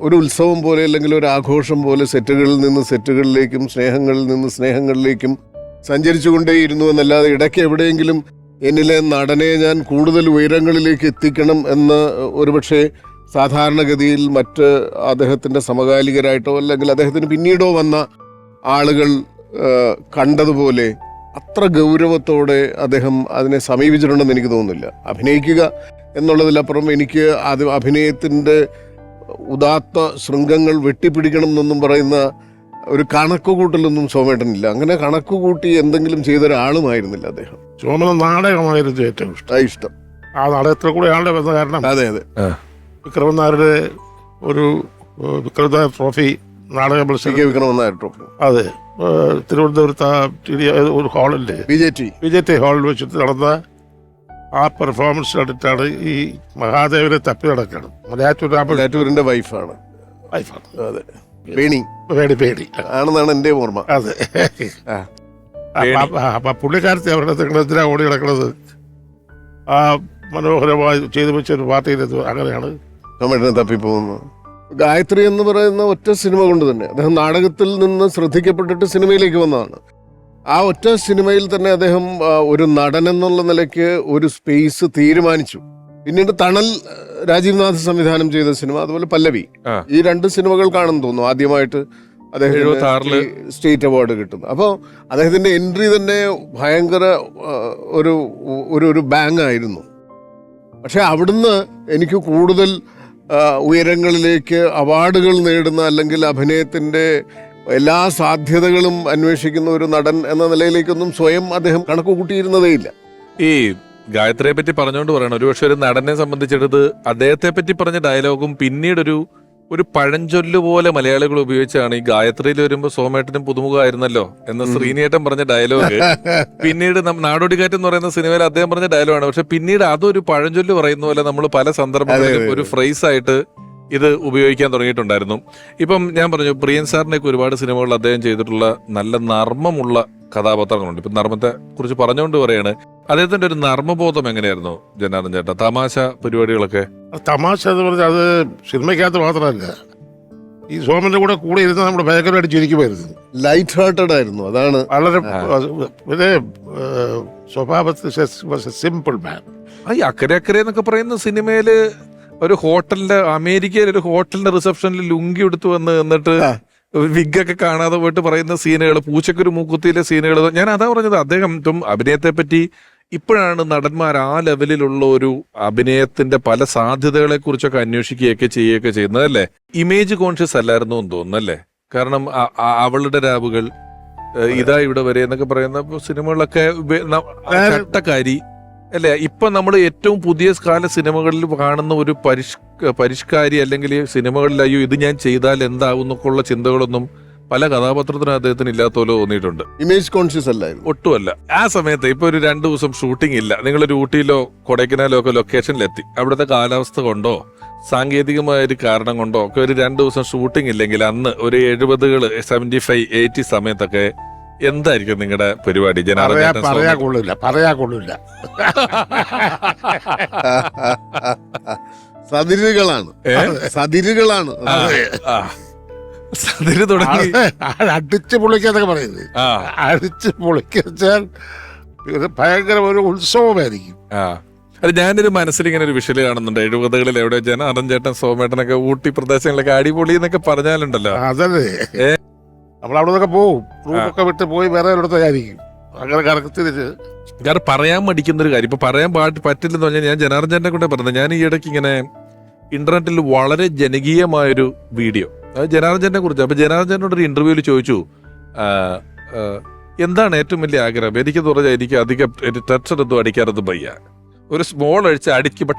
F: ഒരു ഉത്സവം പോലെ അല്ലെങ്കിൽ ഒരു ആഘോഷം പോലെ സെറ്റുകളിൽ നിന്ന് സെറ്റുകളിലേക്കും സ്നേഹങ്ങളിൽ നിന്ന് സ്നേഹങ്ങളിലേക്കും സഞ്ചരിച്ചുകൊണ്ടേയിരുന്നു എന്നല്ലാതെ ഇടയ്ക്ക് എവിടെയെങ്കിലും എന്നിലെ നടനെ ഞാൻ കൂടുതൽ ഉയരങ്ങളിലേക്ക് എത്തിക്കണം എന്ന് ഒരുപക്ഷെ സാധാരണഗതിയിൽ മറ്റ് അദ്ദേഹത്തിൻ്റെ സമകാലികരായിട്ടോ അല്ലെങ്കിൽ അദ്ദേഹത്തിന് പിന്നീടോ വന്ന ആളുകൾ കണ്ടതുപോലെ അത്ര ഗൗരവത്തോടെ അദ്ദേഹം അതിനെ സമീപിച്ചിട്ടുണ്ടെന്ന് എനിക്ക് തോന്നുന്നില്ല. അഭിനയിക്കുക എന്നുള്ളതിലപ്പുറം എനിക്ക് അത് അഭിനയത്തിൻ്റെ ഉദാത്ത ശൃംഗങ്ങൾ വെട്ടിപ്പിടിക്കണം എന്നൊന്നും പറയുന്ന ഒരു കണക്കുകൂട്ടലൊന്നും സോമേട്ടനില്ല. അങ്ങനെ കണക്കുകൂട്ടി എന്തെങ്കിലും ചെയ്തൊരാളുമായിരുന്നില്ല അദ്ദേഹം.
G: സോമന നാടകമായിരുന്നു ഏറ്റവും
F: ഇഷ്ടം.
G: ആ നാടകത്തിൽ കൂടെ ആളുടെ വന്ന കാരണം
F: അതെ അതെ.
G: വിക്രമൻ നായരുടെ ഒരു വിക്രമൻ നായർ ട്രോഫി നാടക മത്സരം,
F: വിക്രമൻ നായർ ട്രോഫി,
G: അതെ, തിരുവനന്തപുരത്ത് ഒരു ഹാളില് BJT ഹാളിൽ വെച്ചിട്ട് നടന്ന ആ പെർഫോമൻസ് കണ്ടിട്ടാണ് ഈ മഹാദേവനെ തപ്പി നടക്കണം.
F: മലയാറ്റൂരിന്റെ വൈഫാണ്. അതെ,
G: പേടി
F: ആണെന്നാണ് എന്റെ ഓർമ്മ.
G: അതെ. അപ്പൊ പുള്ളിക്കാരത്തെ അവരുടെ എന്തിനാ ഓടി കിടക്കുന്നത്? ആ മനോഹരമായി ചെയ്തു വെച്ച ഒരു പാർട്ടിയിലെത്തു. അങ്ങനെയാണ്
F: സോമേട്ടനെ തപ്പിപ്പോകുന്നത്. ഗായത്രി എന്ന് പറയുന്ന ഒറ്റ സിനിമ കൊണ്ട് തന്നെ അദ്ദേഹം നാടകത്തിൽ നിന്ന് ശ്രദ്ധിക്കപ്പെട്ടിട്ട് സിനിമയിലേക്ക് വന്നതാണ്. ആ ഒറ്റ സിനിമയിൽ തന്നെ അദ്ദേഹം ഒരു നടൻ എന്നുള്ള നിലയ്ക്ക് ഒരു സ്പേസ് തീരുമാനിച്ചു. പിന്നീട് തണൽ രാജീവ് നാഥ് സംവിധാനം ചെയ്ത സിനിമ, അതുപോലെ പല്ലവി, ഈ 2 സിനിമകൾ കാണുന്നു തോന്നുന്നു ആദ്യമായിട്ട് അദ്ദേഹത്തിന് സ്റ്റേറ്റ് അവാർഡ് കിട്ടുന്നു. അപ്പോൾ അദ്ദേഹത്തിന്റെ എൻട്രി തന്നെ ഭയങ്കര ഒരു ബാങ് ആയിരുന്നു. പക്ഷെ അവിടുന്ന് എനിക്ക് കൂടുതൽ ഉയരങ്ങളിലേക്ക് അവാർഡുകൾ നേടുന്ന അല്ലെങ്കിൽ അഭിനയത്തിന്റെ എല്ലാ സാധ്യതകളും അന്വേഷിക്കുന്ന ഒരു നടൻ എന്ന നിലയിലേക്കൊന്നും സ്വയം അദ്ദേഹം കണക്ക് കൂട്ടിയിരുന്നതേയില്ല.
A: ഈ ഗായത്രിയെ പറ്റി പറഞ്ഞുകൊണ്ട് പറയണം, ഒരുപക്ഷെ ഒരു നടനെ സംബന്ധിച്ചെടുത്ത് അദ്ദേഹത്തെ പറ്റി പറഞ്ഞ ഡയലോഗും പിന്നീടൊരു പഴഞ്ചൊല്ല് പോലെ മലയാളികൾ ഉപയോഗിച്ചാണ്. ഈ ഗായത്രിയിൽ വരുമ്പോൾ സോമേട്ടനും പുതുമുഖമായിരുന്നല്ലോ എന്ന ശ്രീനിയേട്ടൻ പറഞ്ഞ ഡയലോഗ് പിന്നീട് നാടോടിക്കാറ്റ് എന്ന് പറയുന്ന സിനിമയിൽ അദ്ദേഹം പറഞ്ഞ ഡയലോഗാണ്. പക്ഷെ പിന്നീട് അതൊരു പഴഞ്ചൊല്ല് പറയുന്ന പോലെ നമ്മൾ പല സന്ദർഭങ്ങളിലും ഒരു ഫ്രേസ് ആയിട്ട് ഇത് ഉപയോഗിക്കാൻ തുടങ്ങിയിട്ടുണ്ടായിരുന്നു. ഇപ്പം ഞാൻ പറഞ്ഞു, പ്രിയൻ സാറിനെയൊക്കെ ഒരുപാട് സിനിമകളിൽ അദ്ദേഹം ചെയ്തിട്ടുള്ള നല്ല നർമ്മമുള്ള കഥാപാത്രങ്ങളുണ്ട്. ഇപ്പം നർമ്മത്തെ കുറിച്ച് പറഞ്ഞുകൊണ്ട് പറയാണ്, അദ്ദേഹത്തിന്റെ ഒരു നർമ്മബോധം എങ്ങനെയായിരുന്നു ജനാർദ്ദൻ ചേട്ടാ? തമാശ പരിപാടികളൊക്കെ,
G: തമാശ എന്ന് പറഞ്ഞാൽ അത് സിനിമയ്ക്കകത്ത് മാത്രമല്ല, ഈ സോമന്റെ കൂടെ ഇരുന്ന് നമ്മുടെ ഭയങ്കരമായിട്ട് ചിരിക്കുമായിരുന്നു.
F: ലൈറ്റ് ഹാർട്ടഡ് ആയിരുന്നു. അതാണ്
G: വളരെ പിന്നെ സ്വഭാവത്തിൽ സിമ്പിൾ മാൻ.
A: ഈ അക്കരെ അക്കരെ എന്നൊക്കെ പറയുന്ന സിനിമയില് ഒരു ഹോട്ടലിന്റെ, അമേരിക്കയിൽ ഒരു ഹോട്ടലിന്റെ റിസപ്ഷനിൽ ലുങ്കി എടുത്തു വന്ന് എന്നിട്ട് വിഗൊക്കെ കാണാതെ പോയിട്ട് പറയുന്ന സീനുകൾ, പൂച്ചക്കൊരു മൂക്കുത്തിയിലെ സീനുകൾ, ഞാൻ അതാ പറഞ്ഞത്. അദ്ദേഹം അഭിനയത്തെ പറ്റി ഇപ്പോഴാണ് നടന്മാർ ആ ലെവലിലുള്ള ഒരു അഭിനയത്തിന്റെ പല സാധ്യതകളെ കുറിച്ചൊക്കെ അന്വേഷിക്കുകയൊക്കെ ചെയ്യുകയൊക്കെ ചെയ്യുന്നത് അല്ലേ? ഇമേജ് കോൺഷ്യസ് അല്ലായിരുന്നു എന്ന് തോന്നുന്നല്ലേ? കാരണം അവളുടെ രാവുകൾ, ഇതാ ഇവിടെ വരെ എന്നൊക്കെ പറയുന്ന സിനിമകളിലൊക്കെ ചട്ടക്കാരി അല്ലെ? ഇപ്പൊ നമ്മൾ ഏറ്റവും പുതിയ കാല സിനിമകളിൽ കാണുന്ന ഒരു പരിഷ്കാരി അല്ലെങ്കിൽ സിനിമകളിൽ അയ്യോ ഇത് ഞാൻ ചെയ്താൽ എന്താവും എന്നൊക്കെയുള്ള ചിന്തകളൊന്നും പല കഥാപാത്രത്തിനും അദ്ദേഹത്തിന് ഇല്ലാത്ത പോലെ തോന്നിയിട്ടുണ്ട്.
F: ഇമേജ് കോൺഷ്യസ് അല്ലായിരുന്നു,
A: ഒട്ടുമല്ല. ആ സമയത്ത് ഇപ്പൊ ഒരു 2 ദിവസം ഷൂട്ടിംഗ് ഇല്ല, നിങ്ങളൊരു ഊട്ടിയിലോ കൊടൈക്കനാലോ ഒക്കെ ലൊക്കേഷനിലെത്തി, അവിടുത്തെ കാലാവസ്ഥ കൊണ്ടോ സാങ്കേതികമായ ഒരു കാരണം കൊണ്ടോ ഒക്കെ ഒരു 2 ദിവസം ഷൂട്ടിംഗ് ഇല്ലെങ്കിൽ അന്ന് ഒരു 70s 75 80 സമയത്തൊക്കെ എന്തായിരിക്കും നിങ്ങളുടെ പരിപാടി?
G: പറയാ കൊള്ളില്ല.
F: സതിരുകളാണ്.
A: സതിര് തുടങ്ങി
G: അടിച്ച് പൊളിക്കാന്നൊക്കെ പറയുന്നത്. അടിച്ച് പൊളിക്കാൽ ഭയങ്കര ഒരു ഉത്സവമായിരിക്കും.
A: അത് ഞാനൊരു മനസ്സിൽ ഇങ്ങനെ ഒരു വിഷയം കാണുന്നുണ്ട്. 70s എവിടെ ജനാർദ്ദൻ ചേട്ടൻ സോമേട്ടനൊക്കെ ഊട്ടി പ്രദേശങ്ങളിലൊക്കെ അടിപൊളി എന്നൊക്കെ പറഞ്ഞാലുണ്ടല്ലോ.
G: അതല്ലേ, നമ്മൾ അവിടെ നിന്നൊക്കെ പോവും, റൂമൊക്കെ വിട്ട് പോയി വേറെ ഒരിടത്തായിരിക്കും. അങ്ങനെ കറക്റ്റ്
A: ഞാൻ പറയാൻ മടിക്കുന്നൊരു കാര്യം ഇപ്പൊ പറയാൻ പറ്റില്ലെന്ന് പറഞ്ഞാൽ ഞാൻ ജനാർദ്ദനെ കൊണ്ടേ പറഞ്ഞത്. ഞാൻ ഈ ഇടയ്ക്ക് ഇങ്ങനെ ഇന്റർനെറ്റിൽ വളരെ ജനകീയമായൊരു വീഡിയോ അത് ജനാർദ്ദനെ കുറിച്ച്. അപ്പൊ ജനാർദ്ദനോട് ഒരു ഇന്റർവ്യൂവിൽ ചോദിച്ചു എന്താണ് ഏറ്റവും വലിയ ആഗ്രഹം. എനിക്കെന്ന് പറഞ്ഞാൽ എനിക്ക് അധികം ടെൻഷനൊന്നും അടിക്കാറൊന്നും വയ്യ, ഒരു സ്മോൾ അടിച്ച് അടിക്കുമ്പോ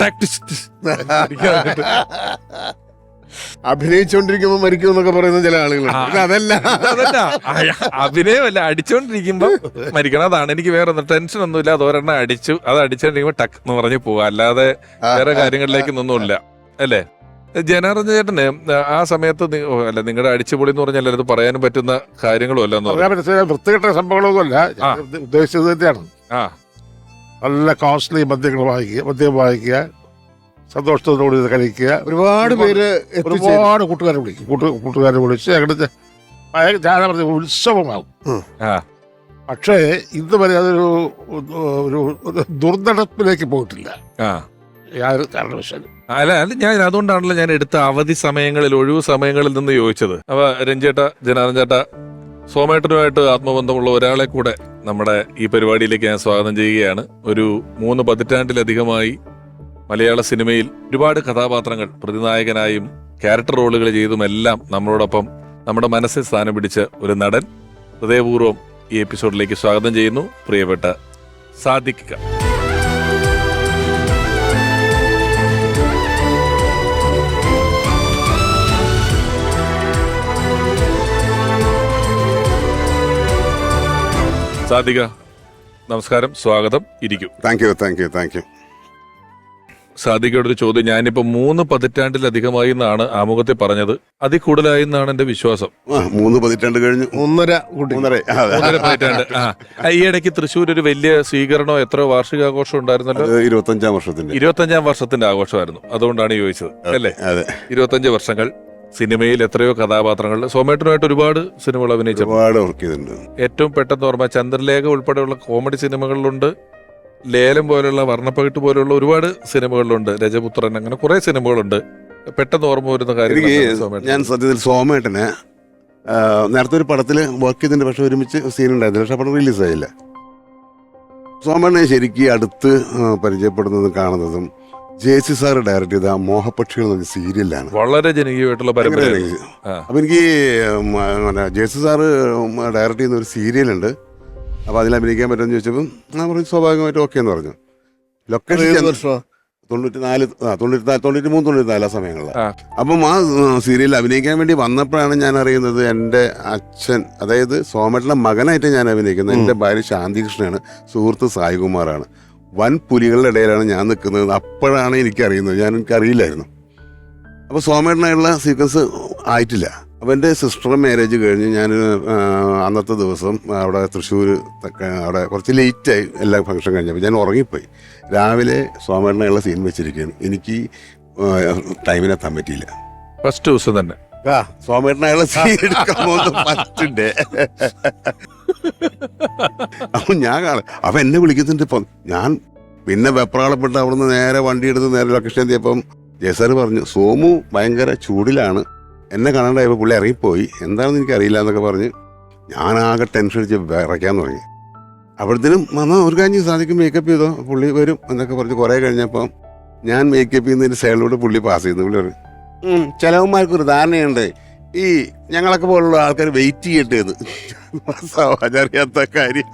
F: അഭിനയിച്ചോണ്ടിരിക്കുമ്പോ മരിക്കും എന്നൊക്കെ പറയുന്ന ചില ആളുകളുണ്ട്. അതല്ല
A: അഭിനയമല്ല, അടിച്ചോണ്ടിരിക്കുമ്പോ മരിക്കണം. അതാണ് എനിക്ക് വേറെ ഒന്നും ടെൻഷൻ ഒന്നുമില്ല. അത് ഒരെണ്ണം അടിച്ചു, അത് അടിച്ചോണ്ടിരിക്കുമ്പോ ടക്ക് എന്ന് പറഞ്ഞ് പോവാ, അല്ലാതെ വേറെ കാര്യങ്ങളിലേക്കൊന്നുമില്ല അല്ലേ. ജനാർദ്ദന ചേട്ടന് ആ സമയത്ത് അല്ല നിങ്ങളുടെ അടിച്ചുപൊളി എന്ന് പറഞ്ഞാൽ അത് പറയാനും പറ്റുന്ന കാര്യങ്ങളും അല്ല എന്ന് പറയാം.
G: വൃത്തികെട്ട സംഭവങ്ങളൊന്നുമല്ല ഉദ്ദേശിച്ചത് തന്നെയാണ്.
A: ആ
G: നല്ല കോസ്റ്റ്ലി മദ്യം വാങ്ങിക്കുക, സന്തോഷത്തോടുകൂടി ഇത് കഴിക്കുക.
F: ഒരുപാട് പേര്
G: ഒരുപാട് കൂട്ടുകാരെ വിളിക്കും, കൂട്ടുകാരെ വിളിച്ച് അങ്ങനത്തെ ഞാൻ പറഞ്ഞ ഉത്സവമാകും. പക്ഷേ ഇതുവരെ അതൊരു ഒരു ദുർനടപ്പിലേക്ക് പോയിട്ടില്ല യാതൊരു കാരണവശാലും.
A: അല്ല ഞാൻ അതുകൊണ്ടാണല്ലോ ഞാൻ എടുത്ത അവധി സമയങ്ങളിൽ ഒഴിവു സമയങ്ങളിൽ നിന്ന് ചോദിച്ചത്. അപ്പൊ രഞ്ജേട്ട, ജനാർദ്ദൻ ചേട്ട, സോമേട്ടനുമായിട്ട് ആത്മബന്ധമുള്ള ഒരാളെ കൂടെ നമ്മുടെ ഈ പരിപാടിയിലേക്ക് ഞാൻ സ്വാഗതം ചെയ്യുകയാണ്. ഒരു 3 പതിറ്റാണ്ടിലധികമായി മലയാള സിനിമയിൽ ഒരുപാട് കഥാപാത്രങ്ങൾ പ്രതിനായകനായും ക്യാരക്ടർ റോളുകൾ ചെയ്തുമെല്ലാം നമ്മളോടൊപ്പം നമ്മുടെ മനസ്സിൽ സ്ഥാനം പിടിച്ച ഒരു നടൻ ഹൃദയപൂർവ്വം ഈ എപ്പിസോഡിലേക്ക് സ്വാഗതം ചെയ്യുന്നു. പ്രിയപ്പെട്ട സാദിഖ് ഖാൻ. സാദിഖ, നമസ്കാരം, സ്വാഗതം, ഇരിക്കും.
I: Thank you.
A: സാദിഖയോടൊരു ചോദ്യം. ഞാനിപ്പോ 3 പതിറ്റാണ്ടിലധികമായി എന്നാണ് ആമുഖത്തിൽ പറഞ്ഞത്, അതിൽ കൂടുതലായി എന്നാണ് എന്റെ വിശ്വാസം.
I: 3 പതിറ്റാണ്ട് കഴിഞ്ഞു.
A: 1.5 പതിറ്റാണ്ട്. ഈ ഇടയ്ക്ക് തൃശ്ശൂർ ഒരു വലിയ സ്വീകരണോ എത്രയോ വാർഷികാഘോഷം ഉണ്ടായിരുന്നല്ലോ. 25-ാം വർഷത്തിന്റെ ആഘോഷമായിരുന്നു. അതുകൊണ്ടാണ് ചോദിച്ചത് അല്ലേ. 25 വർഷങ്ങൾ സിനിമയിൽ എത്രയോ കഥാപാത്രങ്ങൾ. സോമേട്ടനുമായിട്ട് ഒരുപാട് സിനിമകൾ അഭിനയിച്ചിട്ടുണ്ട്. ഏറ്റവും പെട്ടെന്ന് ഓർമ്മ ചന്ദ്രലേഖ ഉൾപ്പെടെയുള്ള കോമഡി സിനിമകളിലുണ്ട്, ലേലം പോലുള്ള, വർണ്ണപ്പകിട്ട് പോലുള്ള ഒരുപാട് സിനിമകളിലുണ്ട്, രജപുത്രൻ, അങ്ങനെ കുറെ സിനിമകളുണ്ട്. പെട്ടെന്ന് ഓർമ്മ വരുന്ന കാര്യം
I: ഞാൻ സത്യത്തിൽ സോമേട്ടനെ നേരത്തെ ഒരു പടത്തിൽ വർക്ക് ചെയ്തിട്ടുണ്ട്, പക്ഷെ ഒരുമിച്ച് സീൻ ഉണ്ടായിരുന്നില്ല, പക്ഷെ പടം റിലീസായില്ല. സോമേട്ടനെ ശരിക്കും അടുത്ത് പരിചയപ്പെടുന്നതും കാണുന്നതും ജെ.സി. സാർ ഡയറക്ട് ചെയ്ത മോഹപക്ഷികൾ എന്ന സീരിയലാണ്.
A: വളരെ ജനകീയമായിട്ടുള്ള പരമ്പര.
I: അപ്പൊ എനിക്ക് ജെ.സി. സാറ് ഡയറക്ട് ചെയ്യുന്ന ഒരു സീരിയലുണ്ട്, അപ്പൊ അതിൽ അഭിനയിക്കാൻ പറ്റുമെന്ന് ചോദിച്ചപ്പോൾ ഞാൻ പറഞ്ഞു സ്വാഭാവികമായിട്ടും ഓക്കെ എന്ന് പറഞ്ഞു. ലൊക്കേഷൻ 93-94 ആ സമയങ്ങളിൽ. അപ്പം ആ സീരിയലിൽ അഭിനയിക്കാൻ വേണ്ടി വന്നപ്പോഴാണ് ഞാൻ അറിയുന്നത് എൻ്റെ അച്ഛൻ, അതായത് സോമേട്ടൻ്റെ മകനായിട്ട് ഞാൻ അഭിനയിക്കുന്നത്. എൻ്റെ ഭാര്യ ശാന്തികൃഷ്ണനാണ്, സുഹൃത്ത് സായികുമാറാണ്. വൻ പുലികളുടെ ഇടയിലാണ് ഞാൻ നിൽക്കുന്നത്. അപ്പോഴാണ് എനിക്കറിയുന്നത്, എനിക്കറിയില്ലായിരുന്നു. അപ്പോൾ സോമേട്ടനായുള്ള സീക്വൻസ് ആയിട്ടില്ല. അപ്പോൾ എൻ്റെ സിസ്റ്ററുടെ മാരേജ് കഴിഞ്ഞ് ഞാൻ അന്നത്തെ ദിവസം അവിടെ തൃശ്ശൂർ അവിടെ കുറച്ച് ലേറ്റായി എല്ലാ ഫംഗ്ഷൻ കഴിഞ്ഞപ്പോൾ ഞാൻ ഉറങ്ങിപ്പോയി. രാവിലെ സോമേട്ടനായുള്ള സീൻ വെച്ചിരിക്കുകയാണ്. എനിക്ക് ടൈമിനെത്താൻ പറ്റിയില്ല.
A: ഫസ്റ്റ് ദിവസം തന്നെ
I: സോമേട്ടനായുള്ള സീൻ എടുക്കാൻ പറ്റണ്ടേ. അപ്പൊ ഞാൻ കാണാം, അപ്പൊ എന്നെ വിളിക്കുന്നുണ്ട്. ഇപ്പം ഞാൻ പിന്നെ വെപ്രാളപ്പെട്ട് അവിടുന്ന് നേരെ വണ്ടി എടുത്ത് നേരെ ലൊക്കേഷൻ എത്തിയപ്പം ജയസാർ പറഞ്ഞു സോമു ഭയങ്കര ചൂടിലാണ്, എന്നെ കാണാണ്ടായപ്പോൾ പുള്ളി ഇറങ്ങിപ്പോയി, എന്താണെന്ന് എനിക്കറിയില്ല എന്നൊക്കെ പറഞ്ഞ് ഞാനാകെ ടെൻഷൻ അടിച്ച് വിറയ്ക്കാൻ തുടങ്ങി. അപ്പോഴത്തേനും ഒരു കാര്യം സാധിക്കും മേക്കപ്പ് ചെയ്തോ, പുള്ളി വരും എന്നൊക്കെ പറഞ്ഞ് കുറേ കഴിഞ്ഞപ്പം ഞാൻ മേക്കപ്പ് ചെയ്യുന്നതിൻ്റെ സൈഡിലൂടെ പുള്ളി പാസ് ചെയ്യുന്നു. പുള്ളി പറയും ചിലവന്മാർക്കൊരു ധാരണയുണ്ട്, ഈ ഞങ്ങളൊക്കെ പോലുള്ള ആൾക്കാർ വെയിറ്റ് ചെയ്യട്ടെ എന്ന്. അറിയാത്ത കാര്യം.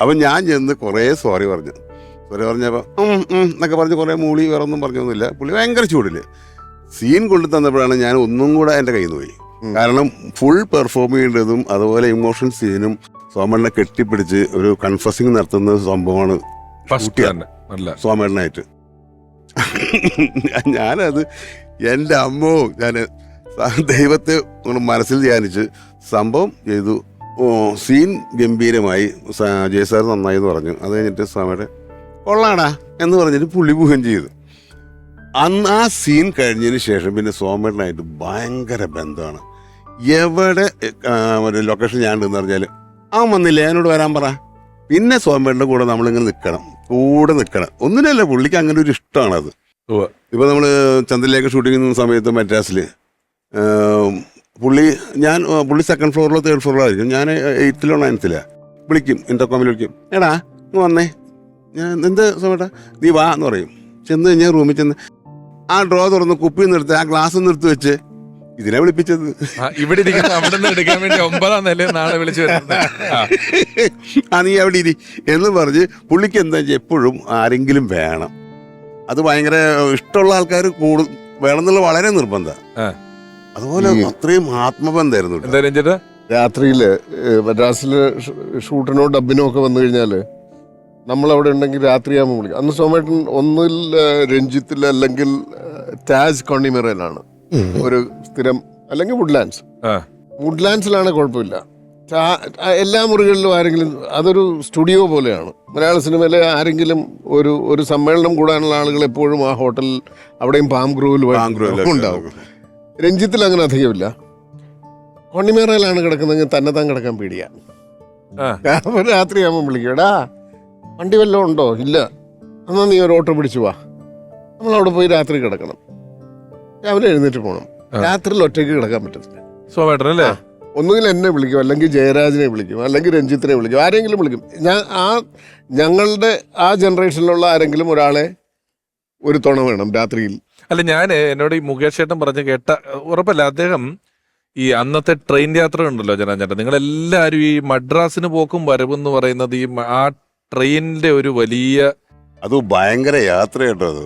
I: അപ്പം ഞാൻ ചെന്ന് കുറേ സോറി പറഞ്ഞപ്പോൾ എന്നൊക്കെ പറഞ്ഞ് കുറേ മൂളി വേറെ ഒന്നും പറഞ്ഞൊന്നുമില്ല. പുള്ളി ഭയങ്കര ചൂടില് സീൻ കൊണ്ടു തന്നപ്പോഴാണ് ഞാൻ ഒന്നും കൂടെ എൻ്റെ കയ്യിൽ നിന്ന് പോയി. കാരണം ഫുൾ പെർഫോം ചെയ്യേണ്ടതും അതുപോലെ ഇമോഷൻ സീനും സോമേട്ടനെ കെട്ടിപ്പിടിച്ച് ഒരു കൺഫസിങ് നടത്തുന്ന സംഭവമാണ് സോമേട്ടനായിട്ട്. ഞാനത് എൻ്റെ അമ്മോ, ഞാൻ ദൈവത്തെ മനസ്സിൽ ധ്യാനിച്ച് സംഭവം ചെയ്തു. സീൻ ഗംഭീരമായി, ജയസാർ നന്നായി എന്ന് പറഞ്ഞു. അത് കഴിഞ്ഞിട്ട് സ്വാമിയുടെ കൊള്ളാടാ എന്ന് പറഞ്ഞിട്ട് പുള്ളി പോവുകയും ചെയ്തു. അന്ന് ആ സീൻ കഴിഞ്ഞതിന് ശേഷം പിന്നെ സോമേട്ടനായിട്ട് ഭയങ്കര ബന്ധമാണ്. എവിടെ ഒരു ലൊക്കേഷൻ ഞാൻ ഉണ്ടെന്ന് പറഞ്ഞാൽ അവൻ വന്നില്ലേ എന്നോട് വരാൻ പറ. പിന്നെ സോമേട്ടൻ്റെ കൂടെ നമ്മളിങ്ങനെ നിൽക്കണം. ഒന്നിനല്ല, പുള്ളിക്ക് അങ്ങനെ ഒരു ഇഷ്ടമാണത്. ഇപ്പോൾ നമ്മൾ ചന്ദ്രലേഖ ഷൂട്ടിംഗ് സമയത്ത് മദ്രാസിൽ പുള്ളി സെക്കൻഡ് ഫ്ലോറിലോ തേർഡ് ഫ്ലോറിലോ ആയിരിക്കും, ഞാൻ 8th or 9th വിളിക്കും, ഇന്റർകോമിൽ വിളിക്കും, എടാ ഇങ്ങ് വന്നേ, ഞാൻ എന്ത് സോമേട്ടാ നീ വാ എന്ന് പറയും. ചെന്ന് കഴിഞ്ഞാൽ റൂമിൽ ചെന്ന് ആ ഡ്രോ തുറന്ന് കുപ്പി നിർത്തി ആ ഗ്ലാസ് നിർത്തി വെച്ച് ഇതിനെ വിളിപ്പിച്ചത്.
A: ഇവിടെ ഇരിക്കുന്ന അവിടെ നിന്ന് എടുക്കാൻ വേണ്ടി 9ാം നിലയിൽ നാളെ വിളിച്ചു
I: നീ അവിടെ ഇരി എന്ന് പറഞ്ഞ് പുള്ളിക്ക് എന്താ വെച്ചാൽ എപ്പോഴും ആരെങ്കിലും വേണം. അത് ഭയങ്കര ഇഷ്ടമുള്ള ആൾക്കാർ വേണം എന്നുള്ള വളരെ നിർബന്ധം. അതുപോലെ അത്രയും ആത്മബന്ധമായിരുന്നു.
A: എന്തായാലും ചേട്ടാ
F: രാത്രിയില് മദ്രാസില് ഷൂട്ടിനോ ഡബിനോ ഒക്കെ വന്നു കഴിഞ്ഞാല് നമ്മളവിടെ ഉണ്ടെങ്കിൽ രാത്രിയാകുമ്പോൾ വിളിക്കും. അന്ന് സോമേട്ടൻ ഒന്നിൽ രഞ്ജിത്തിൽ അല്ലെങ്കിൽ താജ് കോണിമെറയിലാണ് ഒരു സ്ഥിരം, അല്ലെങ്കിൽ വുഡ്ലാൻഡ്സിലാണ് കുഴപ്പമില്ല. എല്ലാ മുറികളിലും ആരെങ്കിലും, അതൊരു സ്റ്റുഡിയോ പോലെയാണ്. മലയാള സിനിമയിലെ ആരെങ്കിലും ഒരു സമ്മേളനം കൂടാനുള്ള ആളുകൾ എപ്പോഴും ആ ഹോട്ടലിൽ അവിടെയും പാം ഗ്രൂവിൽ ഉണ്ടാവും. രഞ്ജിത്തിൽ അങ്ങനെ അധികമില്ല. കോണിമേറയിലാണ് കിടക്കുന്നതെങ്കിൽ തന്നെത്താൻ കിടക്കാൻ പേടിയാ. രാത്രിയാകുമ്പോൾ വിളിക്കും, എടാ വണ്ടി വല്ലതും ഉണ്ടോ? ഇല്ല, എന്നാൽ നീ ഒരു ഓട്ടോ പിടിച്ചു വാ, നമ്മളവിടെ പോയി രാത്രി കിടക്കണം, രാവിലെ എഴുന്നേറ്റ് പോകണം. രാത്രിയിൽ ഒറ്റയ്ക്ക് കിടക്കാൻ പറ്റത്തില്ല.
A: സോമേട്ടനല്ലേ?
F: ഒന്നുകിൽ എന്നെ വിളിക്കും, അല്ലെങ്കിൽ ജയരാജിനെ വിളിക്കും, അല്ലെങ്കിൽ രഞ്ജിത്തിനെ വിളിക്കും, ആരെങ്കിലും വിളിക്കും. ഞങ്ങളുടെ ആ ജനറേഷനിലുള്ള ആരെങ്കിലും ഒരാളെ ഒരു തുണ വേണം രാത്രിയിൽ.
A: അല്ല, ഞാൻ എന്നോട് ഈ മുകേഷ് ചേട്ടൻ പറഞ്ഞ് കേട്ട ഉറപ്പല്ല, അദ്ദേഹം ഈ അന്നത്തെ ട്രെയിൻ യാത്ര ഉണ്ടല്ലോ ജനാചേട്ടൻ, നിങ്ങളെല്ലാവരും ഈ മദ്രാസിന് പോക്കും വരവെന്ന് പറയുന്നത് ഈ ആ ട്രെയിനിന്റെ ഒരു വലിയ,
I: അത് ഭയങ്കര യാത്ര കേട്ടോ അത്.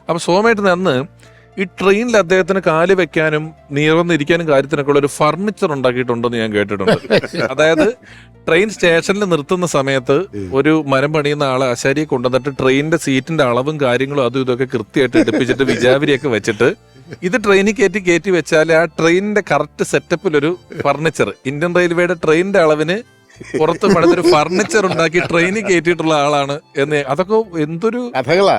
A: അപ്പൊ സോമേട്ടന് അന്ന് ഈ ട്രെയിനിൽ അദ്ദേഹത്തിന് കാല് വെക്കാനും നീർന്നിരിക്കാനും കാര്യത്തിനൊക്കെ ഉള്ള ഒരു ഫർണിച്ചർ ഉണ്ടാക്കിയിട്ടുണ്ടെന്ന് ഞാൻ കേട്ടിട്ടുണ്ട്. അതായത് ട്രെയിൻ സ്റ്റേഷനിൽ നിർത്തുന്ന സമയത്ത് ഒരു മരം പണിയുന്ന ആളെ ആശാരിയെ കൊണ്ടുവന്നിട്ട് ട്രെയിനിന്റെ സീറ്റിന്റെ അളവും കാര്യങ്ങളും അതും ഇതൊക്കെ കൃത്യമായിട്ട് എടുപ്പിച്ചിട്ട് വിജാവിരിയൊക്കെ വെച്ചിട്ട് ഇത് ട്രെയിനിൽ കയറ്റി വെച്ചാൽ ആ ട്രെയിനിന്റെ കറക്റ്റ് സെറ്റപ്പിലൊരു ഫർണിച്ചർ, ഇന്ത്യൻ റെയിൽവേയുടെ ട്രെയിനിന്റെ അളവിന് പുറത്ത് പണിതൊരു ഫർണിച്ചർ ഉണ്ടാക്കി ട്രെയിനിൽ കയറ്റിയിട്ടുള്ള ആളാണ് എന്ന്. അതൊക്കെ എന്തൊരു
F: കഥകളാ.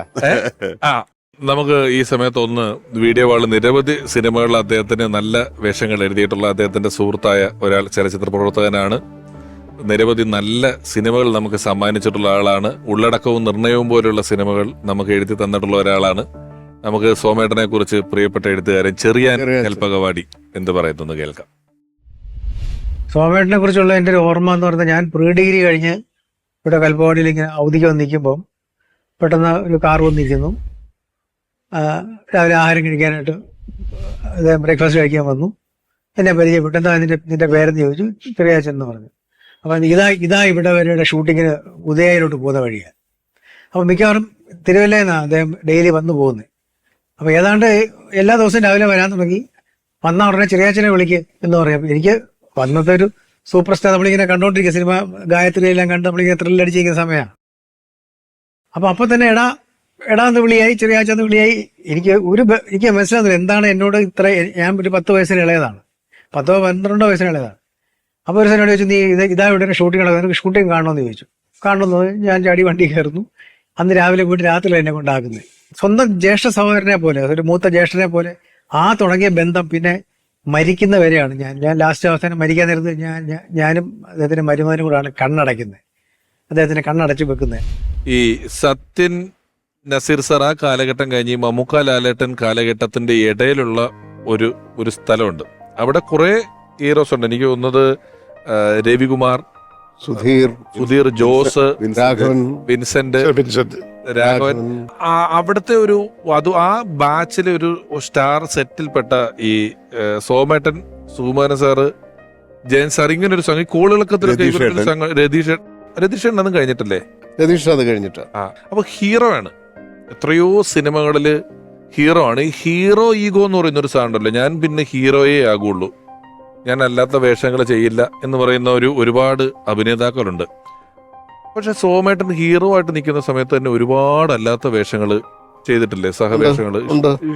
A: നമുക്ക് ഈ സമയത്ത് ഒന്ന് വീഡിയോ വാള് നിരവധി സിനിമകളിൽ അദ്ദേഹത്തിന് നല്ല വേഷങ്ങൾ എഴുതിയിട്ടുള്ള അദ്ദേഹത്തിന്റെ സുഹൃത്തായ ഒരാൾ ചലച്ചിത്ര പ്രവർത്തകനാണ്. നിരവധി നല്ല സിനിമകൾ നമുക്ക് സമ്മാനിച്ചിട്ടുള്ള ആളാണ്. ഉള്ളടക്കവും നിർണയവും പോലുള്ള സിനിമകൾ നമുക്ക് എഴുതി തന്നിട്ടുള്ള ഒരാളാണ്. നമുക്ക് സോമേട്ടനെ കുറിച്ച് പ്രിയപ്പെട്ട എഴുത്തുകാരൻ ചെറിയാൻ കൽപ്പകവാടി എന്ത് പറയുന്നു കേൾക്കാം.
J: സോമേട്ടനെ കുറിച്ചുള്ള എൻ്റെ ഒരു ഓർമ്മ എന്ന് പറഞ്ഞാൽ, ഞാൻ പ്രീ ഡിഗ്രി കഴിഞ്ഞ് ഇവിടെ കൽപ്പവാടിയിൽ ഇങ്ങനെ അവധിക്ക് വന്നിരിക്കുമ്പം പെട്ടെന്ന് ഒരു കാർ വന്നിരിക്കുന്നു. രാവിലെ ആഹാരം കഴിക്കാനായിട്ട് ബ്രേക്ക്ഫാസ്റ്റ് കഴിക്കാൻ വന്നു. എന്നെ പരിചയപ്പെട്ടു. എന്താ നിന്റെ പേരെന്ന് ചോദിച്ചു. ചെറിയാച്ചൻ എന്ന് പറഞ്ഞു. അപ്പം ഇതാ ഇവിടെ വരെയുടെ ഷൂട്ടിങ്ങിന് ഉദയയിലോട്ട് പോകുന്ന വഴിയാണ്. അപ്പം മിക്കവാറും തിരുവല്ലയിൽ നിന്നാണ് അദ്ദേഹം ഡെയിലി വന്നു പോകുന്നത്. അപ്പം ഏതാണ്ട് എല്ലാ ദിവസവും രാവിലെ വരാൻ തുടങ്ങി. വന്ന ഉടനെ ചെറിയാച്ചനെ വിളിക്കുക എന്ന് പറയാം. എനിക്ക് വന്നത്തെ ഒരു സൂപ്പർ സ്റ്റാർ നമ്മളിങ്ങനെ കണ്ടോണ്ടിരിക്കുക, സിനിമ ഗായത്രിയെല്ലാം കണ്ട് നമ്മളിങ്ങനെ ത്രില്ലടിച്ചിരിക്കുന്ന സമയമാണ്. അപ്പം തന്നെ എടാ എന്ന് വിളിയായി, ചെറിയാച്ചെന്ന് വിളിയായി. എനിക്ക് മനസ്സിലാകുന്നില്ല എന്താണ് എന്നോട് ഇത്ര. ഞാൻ ഒരു 10 വയസ്സിന് ഇളയതാണ്, 10-12 വയസ്സിന് ഇളയതാണ്. അപ്പോൾ ഒരു എന്നോട് ചോദിച്ചു, നീ ഇതാ ഇവിടെ ഷൂട്ടിംഗ് നടക്കുന്നത്, ഷൂട്ടിംഗ് കാണണമെന്ന് ചോദിച്ചു. കാണണമെന്ന് ഞാൻ ചാടി വണ്ടി കയറുന്നു. അന്ന് രാവിലെ പോയിട്ട് രാത്രി എന്നെ കൊണ്ടാക്കുന്നത്. സ്വന്തം ജ്യേഷ്ഠ സഹോദരനെ പോലെ, ഒരു മൂത്ത ജ്യേഷ്ഠനെ പോലെ ആ തുടങ്ങിയ ബന്ധം പിന്നെ മരിക്കുന്ന വരെയാണ്. ഞാൻ ലാസ്റ്റ് അവസാനം മരിക്കാൻ നേരത്ത് ഞാനും അദ്ദേഹത്തിന്റെ മരുമകനും കൂടാണ് കണ്ണടയ്ക്കുന്നത്, അദ്ദേഹത്തിന് കണ്ണടച്ച് വെക്കുന്നത്.
A: ഈ സത്യൻ നസീർ സർ ആ കാലഘട്ടം കഴിഞ്ഞ് മമ്മൂക്ക ലാലേട്ടൻ കാലഘട്ടത്തിന്റെ ഇടയിലുള്ള ഒരു സ്ഥലമുണ്ട്. അവിടെ കുറെ ഹീറോസ് ഉണ്ട്. എനിക്ക് തോന്നുന്നത് രവികുമാർ, സുധീർ, ജോസ്, വിൻസെന്റ്, രാഘവൻ. അവിടുത്തെ ആ ബാച്ചിലെ ഒരു സ്റ്റാർ സെറ്റിൽപ്പെട്ട ഈ സോമേട്ടൻ, സുകുമാരൻ സാറ്, ജയൻ സാർ, ഇങ്ങനെ ഒരു സംഘം കോളിളക്കത്തിലൊക്കെ രതീഷ് അതൊന്നും കഴിഞ്ഞിട്ടല്ലേ?
F: രതീഷ് അത് കഴിഞ്ഞിട്ട്.
A: അപ്പൊ ഹീറോ ആണ്. എത്രയോ സിനിമകളില് ഹീറോ ആണ്. ഈ ഹീറോ ഈഗോ എന്ന് പറയുന്ന ഒരു സാധനം ഉണ്ടല്ലോ, ഞാൻ പിന്നെ ഹീറോയേ ആകുള്ളൂ, ഞാൻ അല്ലാത്ത വേഷങ്ങൾ ചെയ്യില്ല എന്ന് പറയുന്ന ഒരുപാട് അഭിനേതാക്കളുണ്ട്. പക്ഷെ സോമേട്ടൻ ഹീറോ ആയിട്ട് നിൽക്കുന്ന സമയത്ത് തന്നെ ഒരുപാട് അല്ലാത്ത വേഷങ്ങൾ ചെയ്തിട്ടില്ലേ? സഹവേഷങ്ങൾ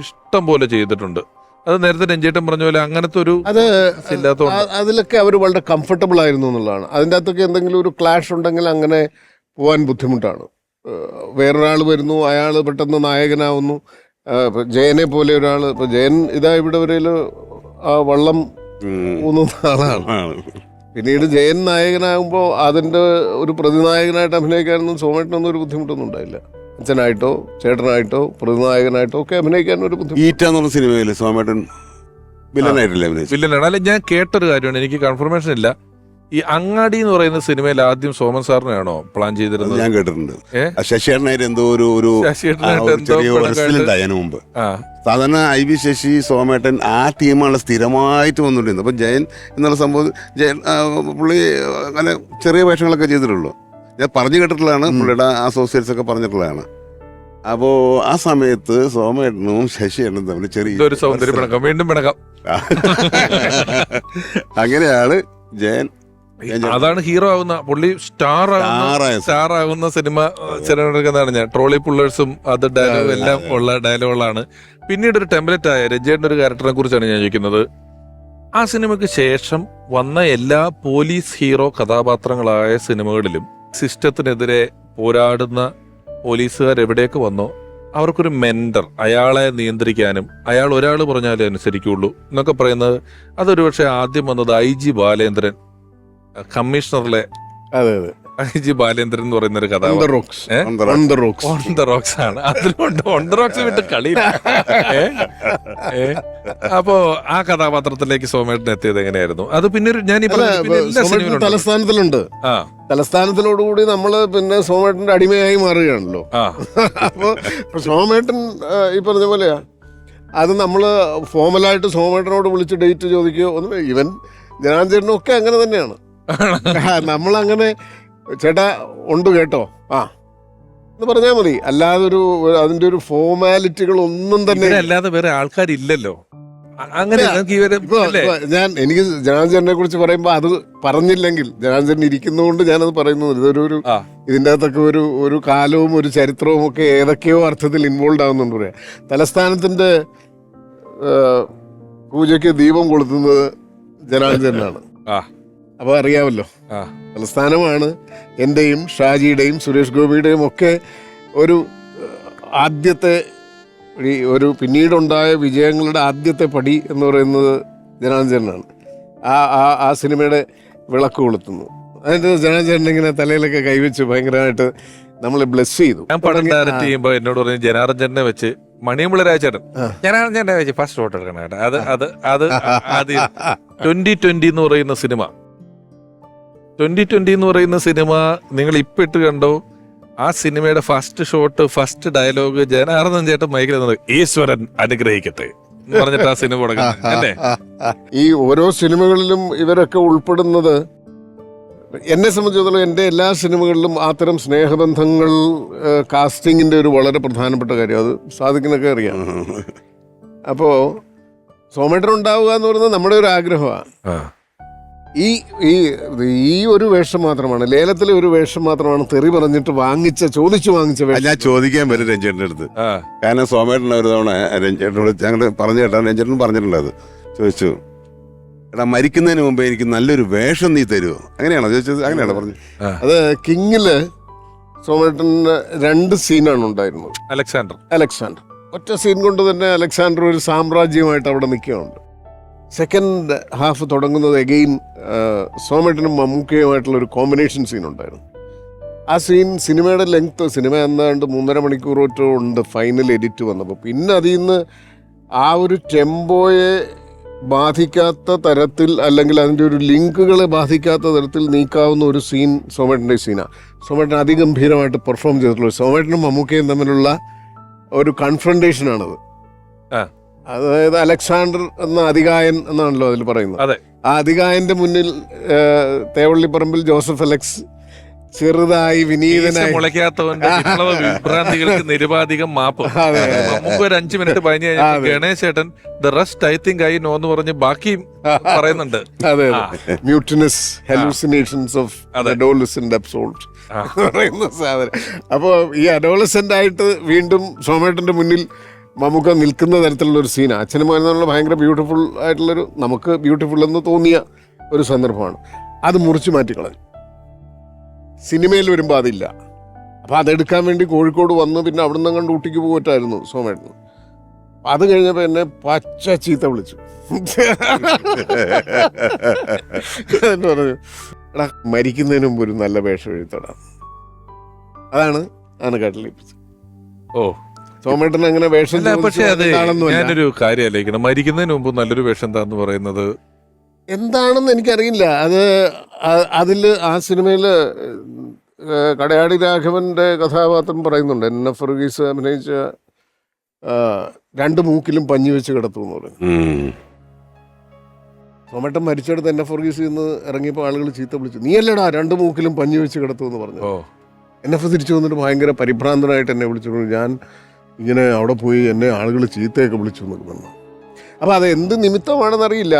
A: ഇഷ്ടം പോലെ ചെയ്തിട്ടുണ്ട്. അത് നേരത്തെ രഞ്ജേട്ടൻ പറഞ്ഞ പോലെ അങ്ങനത്തെ ഒരു
F: അതിലൊക്കെ അവർ വളരെ കംഫർട്ടബിൾ ആയിരുന്നു എന്നുള്ളതാണ്. അതിൻ്റെ അകത്തൊക്കെ എന്തെങ്കിലും ഒരു ക്ലാഷ് ഉണ്ടെങ്കിൽ അങ്ങനെ പോകാൻ ബുദ്ധിമുട്ടാണ്. വേറൊരാൾ വരുന്നു, അയാൾ പെട്ടെന്ന് നായകനാവുന്നു. ജയനെ പോലെ ഒരാൾ, ഇപ്പൊ ജയൻ ഇതാ ഇവിടെ വരെയിൽ ആ വള്ളം ഊന്നുന്ന ആളാണ്. പിന്നീട് ജയൻ നായകനാകുമ്പോൾ അതിന്റെ ഒരു പ്രതിനായകനായിട്ട് അഭിനയിക്കാനൊന്നും സോമേട്ടനൊന്നും ഒരു ബുദ്ധിമുട്ടൊന്നും ഉണ്ടായില്ല. അച്ഛനായിട്ടോ ചേട്ടനായിട്ടോ പ്രതിനായകനായിട്ടോ ഒക്കെ അഭിനയിക്കാൻ ഒരു ബുദ്ധിമുട്ട്.
I: ഈറ്റ എന്നുള്ള സിനിമയിൽ സോമേട്ടൻ വില്ലനായിട്ടില്ല അഭിനയിച്ചു.
A: വില്ലനാണ്. അല്ല, ഞാൻ കേട്ടൊരു കാര്യമാണ്, എനിക്ക് കൺഫർമേഷൻ ഇല്ല. ഈ അങ്ങാടി എന്ന് പറയുന്ന സിനിമയിൽ ആദ്യം സോമൻ സാറിനെയാണോ പ്ലാൻ ചെയ്തിരുന്നത്?
I: ഞാൻ കേട്ടിട്ടുണ്ട്.
A: ഏ?
I: ശശിയേട്ടനായിട്ട് എന്തോ ഒരു
A: ശശിയേട്ടനായിട്ട് എന്തോ
I: ചെറിയ
A: പിണക്കായിട്ട്.
I: റെസ്റ്റിലുണ്ട് അതിന് മുമ്പ്.
A: ആ,
I: സാധാരണ IB ശശി, സോമേട്ടൻ ആ ടീമാണ് സ്ഥിരമായിട്ട് വന്നുകൊണ്ടിരുന്നത്. അപ്പം ജയൻ എന്നുള്ള സംഭവം ജയൻ പുള്ളി അങ്ങനെ ചെറിയ വേഷങ്ങളൊക്കെ ചെയ്തിട്ടുള്ളൂ. ഞാൻ പറഞ്ഞു കേട്ടിട്ടുള്ളതാണ്, പുള്ളിയുടെ അസോസിയേറ്റ്സ് ഒക്കെ പറഞ്ഞിട്ടുള്ളതാണ്. അപ്പോൾ ആ സമയത്ത് സോമേട്ടനും ശശിയേട്ടനും തമ്മിൽ
A: ഇതൊരു സൗന്ദര്യ പിണക്കം, വീണ്ടും പിണക്കം.
I: അങ്ങനെയാണ് ജയൻ
A: അതാണ് ഹീറോ ആവുന്ന, പുള്ളി സ്റ്റാർ ആകുന്ന സിനിമ ചിലതാണ് ഞാൻ. ട്രോളി പുള്ളേഴ്സും അത് ഡയലോഗ് എല്ലാം ഉള്ള ഡയലോഗുകളാണ്. പിന്നീട് ഒരു ടെംപ്ലേറ്റ് ആയ രഞ്ജയുടെ ഒരു ക്യാരക്ടറിനെ കുറിച്ചാണ് ഞാൻ ചോദിക്കുന്നത്. ആ സിനിമയ്ക്ക് ശേഷം വന്ന എല്ലാ പോലീസ് ഹീറോ കഥാപാത്രങ്ങളായ സിനിമകളിലും സിസ്റ്റത്തിനെതിരെ പോരാടുന്ന പോലീസുകാർ എവിടേക്ക് വന്നോ അവർക്കൊരു മെന്റർ, അയാളെ നിയന്ത്രിക്കാനും അയാൾ ഒരാൾ പറഞ്ഞാലേ അനുസരിക്കുള്ളൂ എന്നൊക്കെ പറയുന്നത്, അതൊരു പക്ഷെ ആദ്യം വന്നത് IG ബാലേന്ദ്രൻ, കമ്മീഷണറിലെ
F: അതെ അതെ
A: IG ബാലേന്ദ്രൻ എന്ന് പറയുന്ന ഒരു
F: On the
A: കഥാപാത്രം.
F: rocks. On the rocks.
A: On the rocks ആണ്. അതിലുണ്ട് ഓൺ ദ റോക്സ് വിട്ട് കളിയില്ല. അപ്പോ ആ കഥാപാത്രത്തിലേക്ക് സോമേട്ടൻ എത്തിയത് എങ്ങനെയായിരുന്നു? അത് പിന്നെ ഞാൻ ഈ പറഞ്ഞ പിന്നെ എല്ലാ
F: സോമേട്ടൻ
A: സിനിമയിലും
F: തലസ്ഥാനത്തിലുണ്ട്.
A: ആ
F: തലസ്ഥാനത്തിനോടുകൂടി നമ്മള് പിന്നെ സോമേട്ടന്റെ അടിമയായി മാറുകയാണല്ലോ.
A: ആ
F: അപ്പൊ സോമേട്ടൻ ഈ പറഞ്ഞ പോലെയാ. അത് നമ്മള് ഫോമലായിട്ട് സോമേട്ടനോട് വിളിച്ച് ഡേറ്റ് ചോദിക്കുകയോ ഒന്നും, ഇവൻ ജനാർദ്ദനും ഒക്കെ അങ്ങനെ തന്നെയാണ്. നമ്മളങ്ങനെ ചേട്ടാ ഉണ്ട് കേട്ടോ ആ എന്ന് പറഞ്ഞാൽ മതി. അല്ലാതെ അതിന്റെ ഒരു ഫോർമാലിറ്റികൾ ഒന്നും തന്നെ
A: അല്ലാതെ വേറെ ആൾക്കാരില്ലല്ലോ. അങ്ങനെ
F: എനിക്ക് ജനാർദ്ദനെ കുറിച്ച് പറയുമ്പോ അത് പറഞ്ഞില്ലെങ്കിൽ, ജനാർദ്ദൻ ഇരിക്കുന്നതുകൊണ്ട് ഞാനത് പറയുന്നു. ഇതൊരു ഇതിൻ്റെ അകത്തൊക്കെ ഒരു കാലവും ഒരു ചരിത്രവും ഒക്കെ ഏതൊക്കെയോ അർത്ഥത്തിൽ ഇൻവോൾവ് ആകുന്നുണ്ട്. പറയാം തലസ്ഥാനത്തിന്റെ പൂജയ്ക്ക് ദീപം കൊളുത്തുന്നത് ജനാർദ്ദനാണ്. അപ്പൊ അറിയാമല്ലോ, തലസ്ഥാനമാണ് എന്റെയും ഷാജിയുടെയും സുരേഷ് ഗോപിയുടെയും ഒക്കെ ഒരു ആദ്യത്തെ പിന്നീടുണ്ടായ വിജയങ്ങളുടെ ആദ്യത്തെ പടി എന്ന് പറയുന്നത് ജനാർദ്ദനാണ്. ആ സിനിമയുടെ വിളക്ക് കൊളുത്തുന്നു. അതിന്റെ ജനാർദ്ദൻ ഇങ്ങനെ തലയിലൊക്കെ കൈവച്ച് ഭയങ്കരമായിട്ട് നമ്മളെ ബ്ലെസ് ചെയ്തു.
A: ഞാൻ പടം ഡയറക്ട് ചെയ്യുമ്പോ എന്നോട് പറഞ്ഞു ജനാർദ്ദനെ വെച്ച് മണിയമ്പിള്ള രാജേട്ടൻ ജനാർദ്ദനെ വെച്ച് ഫസ്റ്റ് ഷോട്ട് എടുക്കണം കേട്ടോ. അത് ആദ്യം 2020 എന്ന് പറയുന്ന സിനിമ 2020 എന്ന് പറയുന്ന സിനിമ നിങ്ങൾ ഇപ്പൊ ഇട്ട് കണ്ടോ? ആ സിനിമയുടെ first shot, first dialogue Janardhan ചേട്ടൻ മൈക്കിൽ ഈശ്വരൻ അനുഗ്രഹിക്കട്ടെ എന്ന് പറഞ്ഞിട്ട് ആ സിനിമ തുടങ്ങുന്നത് അല്ലേ?
F: ഈ ഓരോ സിനിമകളിലും ഇവരൊക്കെ ഉൾപ്പെടുന്നത് എന്നെ സംബന്ധിച്ചിടത്തോളം എൻ്റെ എല്ലാ സിനിമകളിലും അത്തരം സ്നേഹബന്ധങ്ങൾ കാസ്റ്റിങ്ങിന്റെ ഒരു വളരെ പ്രധാനപ്പെട്ട കാര്യം. അത് സാധിക്കുന്നൊക്കെ അറിയാം. അപ്പോ സോമേട്ടൻ ഉണ്ടാവുക എന്ന് പറയുന്നത് നമ്മുടെ ഒരു ആഗ്രഹമാണ്. ഈ ഒരു വേഷം മാത്രമാണ്, ലേലത്തിലെ ഒരു വേഷം മാത്രമാണ് തെറി പറഞ്ഞിട്ട് ചോദിച്ചു വാങ്ങിച്ച വേഷം.
I: ഞാൻ ചോദിക്കാൻ വരും രഞ്ജേട്ടൻ്റെ അടുത്ത്. കാരണം സോമേട്ടൻ ഒരു തവണ രഞ്ജേട്ടനോട് ഞങ്ങൾ പറഞ്ഞു കേട്ടാ, രഞ്ജേട്ടൻ പറഞ്ഞിട്ടുണ്ട്. അത് ചോദിച്ചു, എടാ മരിക്കുന്നതിന് മുമ്പേ എനിക്ക് നല്ലൊരു വേഷം നീ തരുമോ? അങ്ങനെയാണോ ചോദിച്ചത്? അങ്ങനെയാണോ പറഞ്ഞത്?
F: അത് കിങ്ങില് സോമേട്ടന് 2 സീനാണ് ഉണ്ടായിരുന്നത്. അലക്സാണ്ടർ ഒറ്റ സീൻ കൊണ്ട് തന്നെ അലക്സാണ്ടർ ഒരു സാമ്രാജ്യമായിട്ട് അവിടെ നിൽക്കുകയുണ്ട്. സെക്കൻഡ് ഹാഫ് തുടങ്ങുന്നത് എഗെയിൻ സോമേട്ടനും മമ്മൂക്കയുമായിട്ടുള്ള ഒരു കോമ്പിനേഷൻ സീൻ ഉണ്ടായിരുന്നു. ആ സീൻ സിനിമയുടെ ലെങ്ത്, സിനിമ എന്താണ്ട് 3.5 മണിക്കൂറോറ്റോ ഉണ്ട് ഫൈനൽ എഡിറ്റ് വന്നപ്പോൾ. പിന്നെ അതിൽ നിന്ന് ആ ഒരു ടെമ്പോയെ ബാധിക്കാത്ത തരത്തിൽ, അല്ലെങ്കിൽ അതിൻ്റെ ഒരു ലിങ്കുകളെ ബാധിക്കാത്ത തരത്തിൽ നീക്കാവുന്ന ഒരു സീൻ സോമേട്ടൻ്റെ സീനാണ്. സോമേട്ടൻ അതിഗംഭീരമായിട്ട് പെർഫോം ചെയ്തിട്ടുള്ളത്. സോമേട്ടനും മമ്മൂക്കയും തമ്മിലുള്ള ഒരു കൺഫ്രണ്ടേഷനാണത്. അതായത് അലക്സാണ്ടർ എന്ന അതികായൻ എന്നാണല്ലോ അതിൽ പറയുന്നത്. ആ അതികായന്റെ മുന്നിൽ തേവള്ളിപ്പറമ്പിൽ ജോസഫ് അലക്സ് ചെറുതായി വിനീതനായി
A: വിഭ്രാന്തികൾക്ക് നിരുപാധികം മാപ്പ്. നമുക്ക് ഒരു 5 മിനിറ്റ് പറഞ്ഞു കഴിഞ്ഞാൽ ഗണേശ് ചേട്ടൻ the rest I think I know എന്ന് പറഞ്ഞ് ബാക്കി പറയുന്നുണ്ട്.
F: അതെ, മ്യൂട്ടിനസ് ഹെലൂസിനേഷൻസ് ഓഫ് അഡോളസെന്റ് അബ്സോൾട്ട് പറയുന്ന സാധനം. അപ്പോൾ ഈ അഡോളസെന്റ് ആയിട്ട് വീണ്ടും സോമേട്ടന്റെ മുന്നിൽ മമ്മൂക്ക നിൽക്കുന്ന തരത്തിലുള്ള ഒരു സീനാണ്. അച്ഛനും മകനുള്ള ഭയങ്കര ബ്യൂട്ടിഫുൾ ആയിട്ടുള്ളൊരു, നമുക്ക് ബ്യൂട്ടിഫുൾ എന്ന് തോന്നിയ ഒരു സന്ദർഭമാണ്. അത് മുറിച്ചു മാറ്റിക്കളഞ്ഞു. സിനിമയിൽ വരുമ്പോൾ അതില്ല. അപ്പം അതെടുക്കാൻ വേണ്ടി കോഴിക്കോട് വന്ന് പിന്നെ അവിടെ നിന്ന് കണ്ട് ഊട്ടിക്ക് പോയിട്ടായിരുന്നു സോമേട്ടൻ. അത് കഴിഞ്ഞപ്പോൾ എന്നെ പച്ച ചീത്ത വിളിച്ചു. എന്ന് പറഞ്ഞു, എടാ മരിക്കുന്നതിന് മുമ്പ് ഒരു നല്ല വേഷം എഴുത്തടാ. അതാണ് കാട്ടിൽ.
A: ഓ,
F: സോമേട്ടൻ അങ്ങനെ വേഷം
A: അല്ല പക്ഷെ അത്
F: ചോദിച്ചതാണെന്നല്ല.
A: ഞാനൊരു കാര്യം ആലോചിക്കണം, മരിക്കുന്നതിന് മുമ്പ് നല്ലൊരു വേഷം എന്താന്ന് പറയുന്നത്
F: എന്താണെന്ന് എനിക്കറിയില്ല. അത് അതിൽ ആ സിനിമയിൽ കടയാടി രാഘവന്റെ കഥാപാത്രം പറയുന്നുണ്ട്, NF വർഗീസ് അഭിനയിച്ച രണ്ട് മൂക്കിലും പഞ്ഞി വെച്ച് കിടത്തു എന്ന് പറയും. സോമേട്ടൻ മരിച്ചെടുത്ത് NF വർഗീസ് നിന്ന് ഇറങ്ങിയപ്പോൾ ആളുകൾ ചീത്ത വിളിച്ചു, നീയല്ലടാ രണ്ട് മൂക്കിലും പഞ്ഞി വെച്ച് കിടത്തു എന്ന് പറഞ്ഞു. NF തിരിച്ചു വന്നിട്ട് ഭയങ്കര പരിഭ്രാന്തനായിട്ട് എന്നെ വിളിച്ചു, ഞാൻ ഇങ്ങനെ അവിടെ പോയി എന്നെ ആളുകൾ ചീത്തയൊക്കെ വിളിച്ചു എന്നൊക്കെ പറഞ്ഞു. അപ്പോൾ അത് എന്ത് നിമിത്തമാണെന്നറിയില്ല,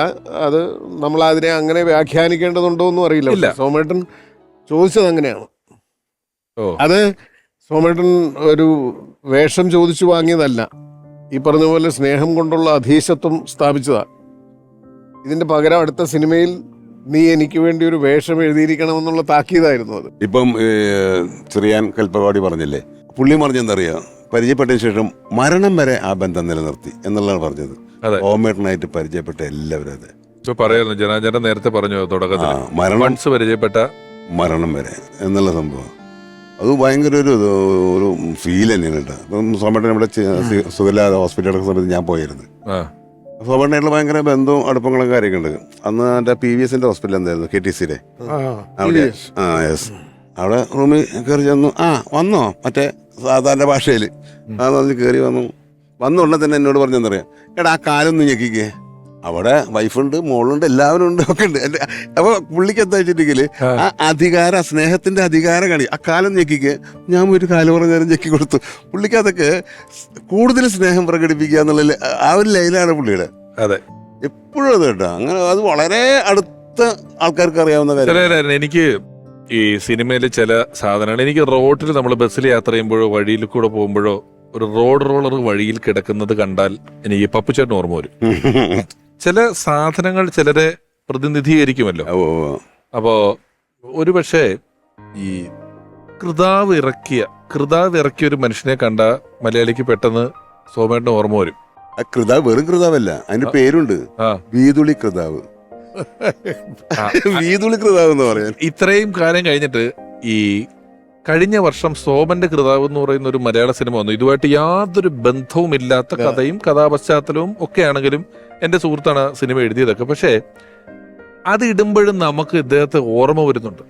F: അത് നമ്മളതിനെ അങ്ങനെ വ്യാഖ്യാനിക്കേണ്ടതുണ്ടോ എന്നും അറിയില്ല. സോമേട്ടൻ ചോദിച്ചത് അങ്ങനെയാണ്. അത് സോമേട്ടൻ ഒരു വേഷം ചോദിച്ചു വാങ്ങിയതല്ല, ഈ പറഞ്ഞ പോലെ സ്നേഹം കൊണ്ടുള്ള അധീശത്വം സ്ഥാപിച്ചതാ. ഇതിന്റെ പകരം അടുത്ത സിനിമയിൽ നീ എനിക്ക് വേണ്ടി ഒരു വേഷം എഴുതിയിരിക്കണമെന്നുള്ള താക്കീതായിരുന്നു അത്.
I: ഇപ്പം ചെറിയാൻ കൽപ്പവാടി പറഞ്ഞില്ലേ, പുള്ളി പറഞ്ഞെന്തറിയാം, പരിചയപ്പെട്ടതിന് ശേഷം മരണം വരെ ആ ബന്ധം നിലനിർത്തി എന്നുള്ളതാണ് പറഞ്ഞത്. സോമേട്ടനായിട്ട് പരിചയപ്പെട്ട എല്ലാവരും അതെ
A: പറയായിരുന്നു. ജനാചാരം നേരത്തെ പറഞ്ഞു തുടക്കത്തിൽ
I: മരണം
A: പരിചയപ്പെട്ട
I: മരണം വരെ എന്നുള്ള സംഭവം. അത് ഭയങ്കര ഒരു ഫീൽ തന്നെയാണ് കേട്ടോ. അപ്പം സോമേട്ടൻ ഇവിടെ സുഖമില്ലാതെ ഹോസ്പിറ്റലിൽ സമയത്ത് ഞാൻ പോയിരുന്നു. സോമേട്ടനായിട്ടുള്ള ഭയങ്കര ബന്ധവും അടുപ്പങ്ങളും കാര്യമൊക്കെ ഉണ്ട്. അന്ന് എൻ്റെ PVS ഹോസ്പിറ്റൽ എന്തായിരുന്നു, KTCയുടെ അവിടെ. യെസ്, അവിടെ റൂമിൽ കയറി ചെന്നു. വന്നോ മറ്റേ സാധാരണ ഭാഷയിൽ കയറി വന്നുടനെ തന്നെ എന്നോട് പറഞ്ഞെന്നറിയാം, എടാ ആ കാലൊന്ന് ഞെക്കിക്കേ, അവിടെ വൈഫുണ്ട്, മോളുണ്ട്, എല്ലാവരും ഉണ്ട്, ഒക്കെ ഉണ്ട്. അപ്പൊ പുള്ളിക്ക് എന്താ വെച്ചിട്ടുണ്ടെങ്കിൽ ആ അധികാര സ്നേഹത്തിന്റെ അധികാരം കാണി, ആ കാലം ഞെക്കിക്ക്, ഞാൻ ഒരു കാലം കുറേ നേരം ഞെക്കി കൊടുത്തു. പുള്ളിക്ക് അതൊക്കെ കൂടുതൽ സ്നേഹം പ്രകടിപ്പിക്കുക എന്നുള്ള ആ ഒരു ലൈനാണ് പുള്ളിയുടെ.
A: അതെ,
I: എപ്പോഴും അത് കേട്ടോ. അങ്ങനെ അത് വളരെ അടുത്ത ആൾക്കാർക്ക് അറിയാവുന്ന കാര്യം.
A: എനിക്ക് ഈ സിനിമയിലെ ചില സാധനങ്ങൾ, എനിക്ക് റോഡിൽ നമ്മൾ ബസ്സിൽ യാത്ര ചെയ്യുമ്പോഴോ വഴിയിൽ കൂടെ പോകുമ്പോഴോ ഒരു റോഡ് റോളർ വഴിയിൽ കിടക്കുന്നത് കണ്ടാൽ എനിക്ക് പപ്പുച്ചേട്ടൻ ഓർമ്മ വരും. ചില സാധനങ്ങൾ ചിലരെ പ്രതിനിധീകരിക്കുമല്ലോ. അപ്പോ ഒരുപക്ഷെ ഈ കൃതാവ് ഇറക്കിയ ഒരു മനുഷ്യനെ കണ്ട മലയാളിക്ക് പെട്ടെന്ന് സോമേട്ടന് ഓർമ്മ വരും.
I: ആ കൃതാവ് വെറും കൃതാവല്ല, അതിന്റെ പേരുണ്ട്, വീതുളി കൃതാവ്. വീതുളി കൃതാവ് എന്ന് പറയാൻ.
A: ഇത്രയും കാലം കഴിഞ്ഞിട്ട് ഈ കഴിഞ്ഞ വർഷം സോമന്റെ കൃതാവ് എന്ന് പറയുന്ന ഒരു മലയാള സിനിമ വന്നു. ഇതുമായിട്ട് യാതൊരു ബന്ധവുമില്ലാത്ത കഥയും കഥാപശ്ചാത്തലവും ഒക്കെ ആണെങ്കിലും എന്റെ സുഹൃത്താണ് സിനിമ എഴുതിയതൊക്കെ. പക്ഷേ അത് ഇടുമ്പോഴും നമുക്ക് ഇദ്ദേഹത്തെ ഓർമ്മ വരുന്നുണ്ട്.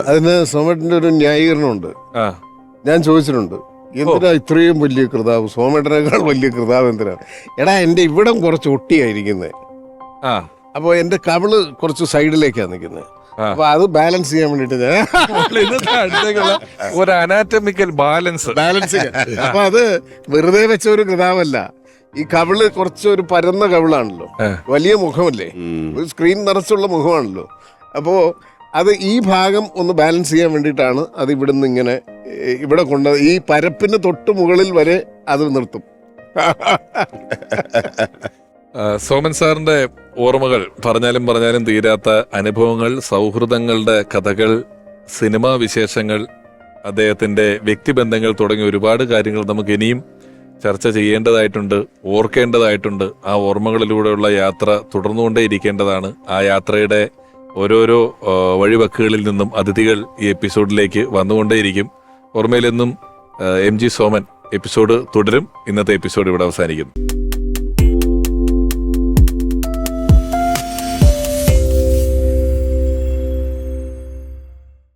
F: അതിന് സോമേട്ടന്റെ ഒരു ന്യായീകരണമുണ്ട്. ഞാൻ ചോദിച്ചിട്ടുണ്ട്, എന്തിനാ ഇത്രയും വലിയ കൃതാവ്, സോമേട്ടനേക്കാൾ വലിയ കൃതാവ് എന്തിനാ? എടാ എന്റെ ഇവിടം കുറച്ച് ഒട്ടിയായിരിക്കുന്നത്, അപ്പൊ എന്റെ കവിള് കുറച്ച് സൈഡിലേക്കാണ് നിൽക്കുന്നത്, അപ്പൊ അത് ബാലൻസ് ചെയ്യാൻ വേണ്ടിട്ട്
A: ഒരു അനാറ്റമിക്കൽ ബാലൻസ്.
F: അപ്പൊ അത് വെറുതെ വെച്ച ഒരു കൃതാവല്ല. ഈ കവിള് കുറച്ച് ഒരു പരന്ന കവിളാണല്ലോ, വലിയ മുഖമല്ലേ, ഒരു സ്ക്രീൻ നിറച്ചുള്ള മുഖമാണല്ലോ. അപ്പോ അത് ഈ ഭാഗം ഒന്ന് ബാലൻസ് ചെയ്യാൻ വേണ്ടിയിട്ടാണ് അത് ഇവിടുന്ന് ഇങ്ങനെ ഇവിടെ കൊണ്ട് ഈ പരപ്പിന് തൊട്ട് മുകളിൽ വരെ അത് നിർത്തും.
A: സോമൻ സാറിന്റെ ഓർമ്മകൾ പറഞ്ഞാലും തീരാത്ത അനുഭവങ്ങൾ, സൗഹൃദങ്ങളുടെ കഥകൾ, സിനിമാ വിശേഷങ്ങൾ, അദ്ദേഹത്തിന്റെ വ്യക്തിബന്ധങ്ങൾ തുടങ്ങിയ ഒരുപാട് കാര്യങ്ങൾ നമുക്ക് ഇനിയും ചർച്ച ചെയ്യേണ്ടതായിട്ടുണ്ട്, ഓർക്കേണ്ടതായിട്ടുണ്ട്. ആ ഓർമ്മകളിലൂടെയുള്ള യാത്ര തുടർന്നുകൊണ്ടേയിരിക്കേണ്ടതാണ്. ആ യാത്രയുടെ ഓരോരോ വഴിവക്കുകളിൽ നിന്നും അതിഥികൾ ഈ എപ്പിസോഡിലേക്ക് വന്നുകൊണ്ടേയിരിക്കും. ഓർമ്മയിലെന്നും MG സോമൻ എപ്പിസോഡ് തുടരും. ഇന്നത്തെ എപ്പിസോഡ് ഇവിടെ അവസാനിക്കുന്നു.